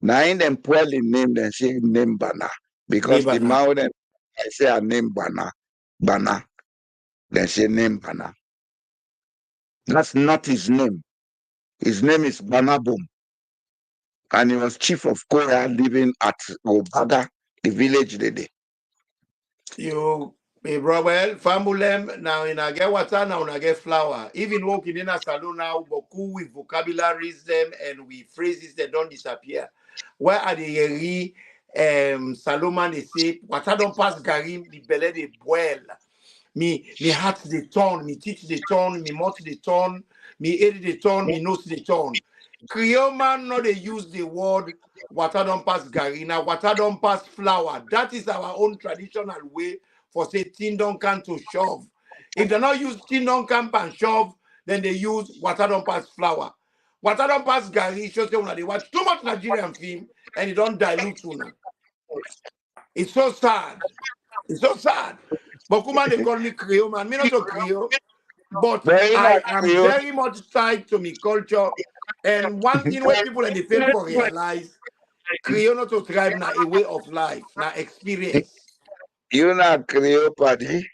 D: Now in them poorly named and say name Bana. Because the Maori I say a name Bana. Bana. They say name Bana. That's not his name. His name is Banabum. And he was chief of Korea living at Obaga, the village they did.
B: You may well famulem now in a get water now in a get flour. Even walking in a salon now, boku with vocabularies them and we phrases that don't disappear. Where are the Salomon they say water don't pass Garim, the belly they boil. Me heart the turn, me teeth the turn, me mouth the turn, me ear the turn, me nose the turn. Creole man no they use the word water don't pass garina, water don't pass flour. That is our own traditional way for say tin don't can to shove. If they not use tin don't camp and shove, then they use water don't pass flour. Water don't pass gari shows them that they watch too much Nigerian film and it don't dilute tuna. It's so sad. It's so sad. But come on, they call me Creole man. Me not a Creole. But I am very much tied to my culture. And one thing where people in the fail for realize, Creole not to tribe na a way of life, na experience.
D: You not Creole party.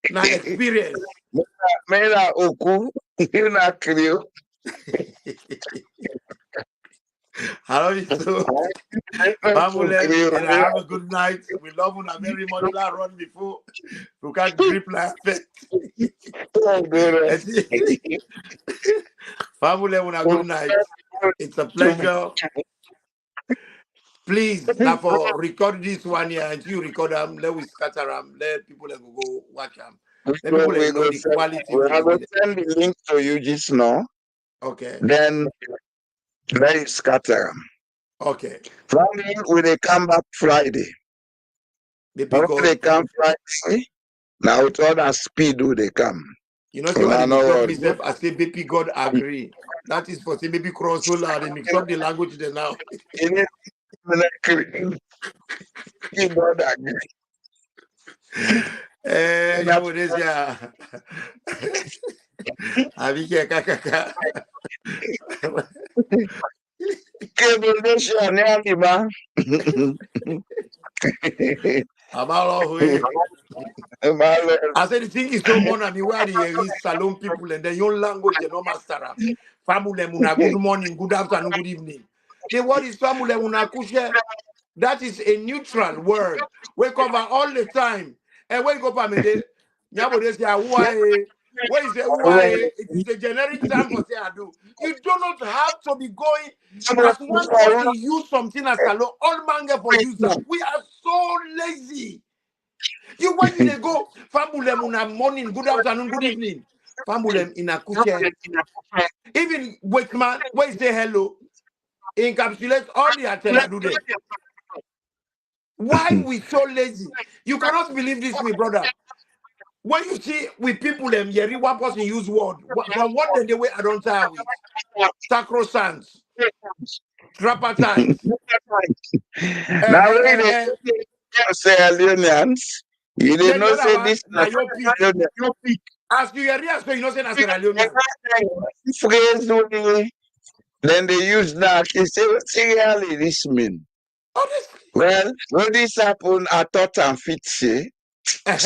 B: Na experience.
D: Mena Oku, you not Creole.
B: I love you so. Famulem, and I have a good night. We love you very much. Like run before you can't grip like that. Famulem, a good night. It's a pleasure. Please, now for record this one here, and you record them, let we scatter them, let people go watch them. Let people know the quality.
D: I will send the link to you just now.
B: Okay.
D: Then let you scatter them.
B: Okay.
D: Friday, when they come back Friday. When they come Friday, now with all that speed do they come.
B: You know, say what they talk myself, I say baby God agree. That is for say baby cross so loud and mix up the language there now.
D: God agree.
B: Nowadays, yeah. Abike kakaka. I said the thing is so more I mean where the salon people and then your language they no master. Famule muna good morning, good afternoon, good evening. The word is famule muna kushe. That is a neutral word. We cover all the time. And when you go for me, nowadays say why? What is it? Why? It is a generic term for say I do. You do not have to be going as one person use something as a law. All manga for user. We are so lazy. You when you go famulem una morning, good afternoon, good evening. Famulem in a kuche. Even Wakeman, where you say hello, encapsulates all the attendant do there. Why we so lazy? You cannot believe this, my brother. When you see with people, one person use word. From what they way I don't tell with sacrosanct, tripartite.
D: Now say Alionians, you didn't know say this.
B: As you hear, so you know say Alionians.
D: Phrase then they use that. They say really this mean. Well, when this happen, I thought and fit say.
B: They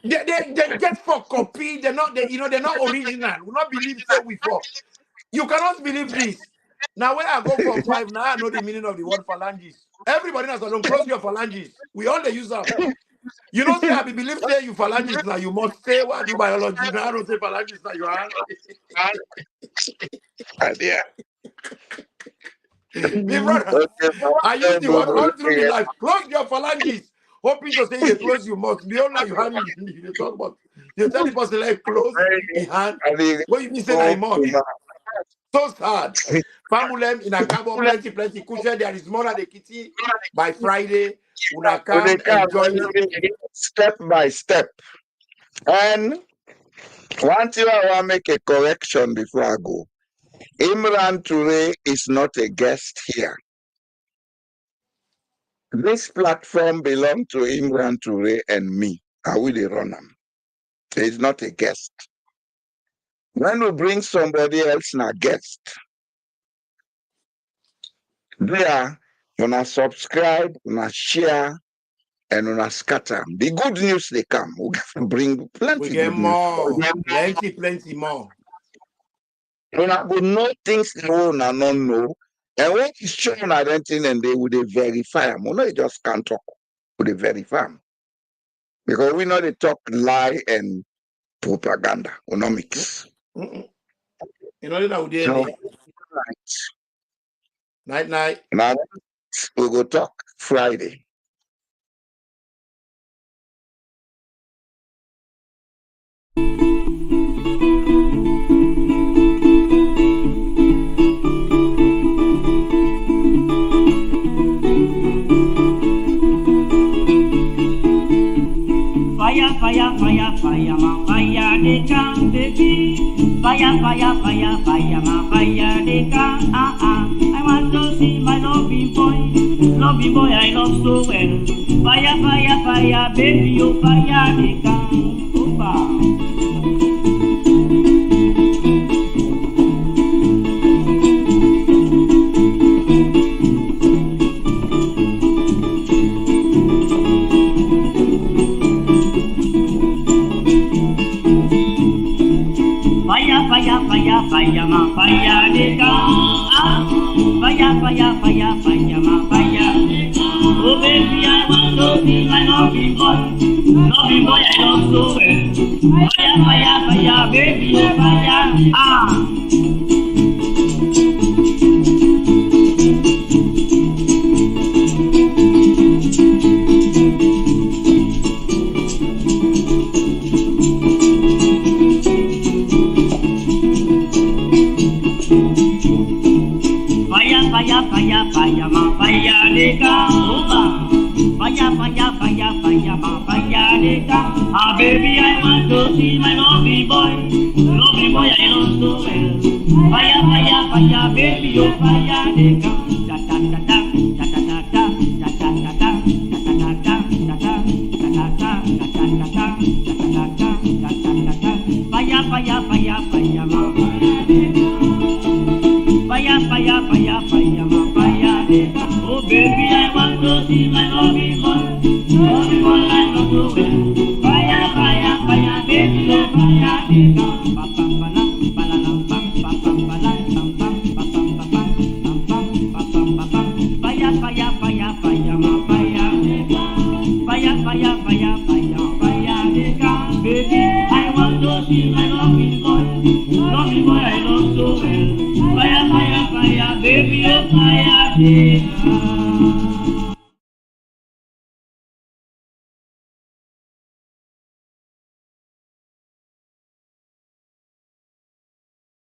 B: get for copy. They're not. They're not original. We not believe say we for. You cannot believe this. Now when I go for 5, now I know the meaning of the word phalanges. Everybody knows. Don't close your phalanges. We all the use them. You don't say I believe say you phalanges now. You must say what do biology now. I don't say phalanges now. You are.
D: Yeah.
B: My brother, I use the word all through the life. Close your phalanges. Hoping to say they close you must. The only you hand me. They talk about. You tell the person like close the hand. What you mean say I must? So sad. Famulem in a cabo plenty cushion. There is more than the kitty by Friday. Una come and join
D: step by step. And one thing I want to make a correction before I go. Imran Toure is not a guest here. This platform belongs to Imran Toure and me. I will run them. He's not a guest. When we bring somebody else na guest, there, gonna subscribe, gonna share, and gonna scatter. The good news they come. We can bring plenty.
B: We get more. Plenty more.
D: We know things they will not know. And when it's shown identity and they would verify them. We know they just can't talk. Would verify them. Because we know they talk lie and propaganda. We not mix.
B: You know that we
D: so,
B: night.
D: Now we go talk Friday.
A: Fire, ma fire, they come, baby. Fire, ma fire, they come. I want to see my loving boy, I love so well. Fire, baby, oh fire, they come. Opa. Fire, ma fire, they come. Fire, ma fire. Oh baby, I want to see my loving boy, I love so well. Fire, baby, oh fire. Fire, ma fire, they come. Fire, ma fire, they come. Ah, baby, I want to see my lovely boy. Lovely boy, I love so well. Fire, fire, fire, baby, oh fire, they come. Da da da da, da da da da, da da da da, da da da da, da da da da, da da da da, da da da da. Fire, fire, fire, fire, ma fire, they come. Fire, fire, fire, fire, ma fire, they come. Oh baby, I want to see my lovely boy. Lovely boy, I love so well. Fire, fire, fire, baby, oh fire, they come. Pa pa pa la, pa la la, pa pa pa pa la, pam pam, pa pam pa pam, pam pam, pa pam pa pam. Fire, fire, fire, fire, ma fire, they come. Fire, fire, fire, fire, fire, they come. Baby, I want to see my lovely boy. Lovely boy, I love so well. Fire, fire, fire, baby, oh fire, they come.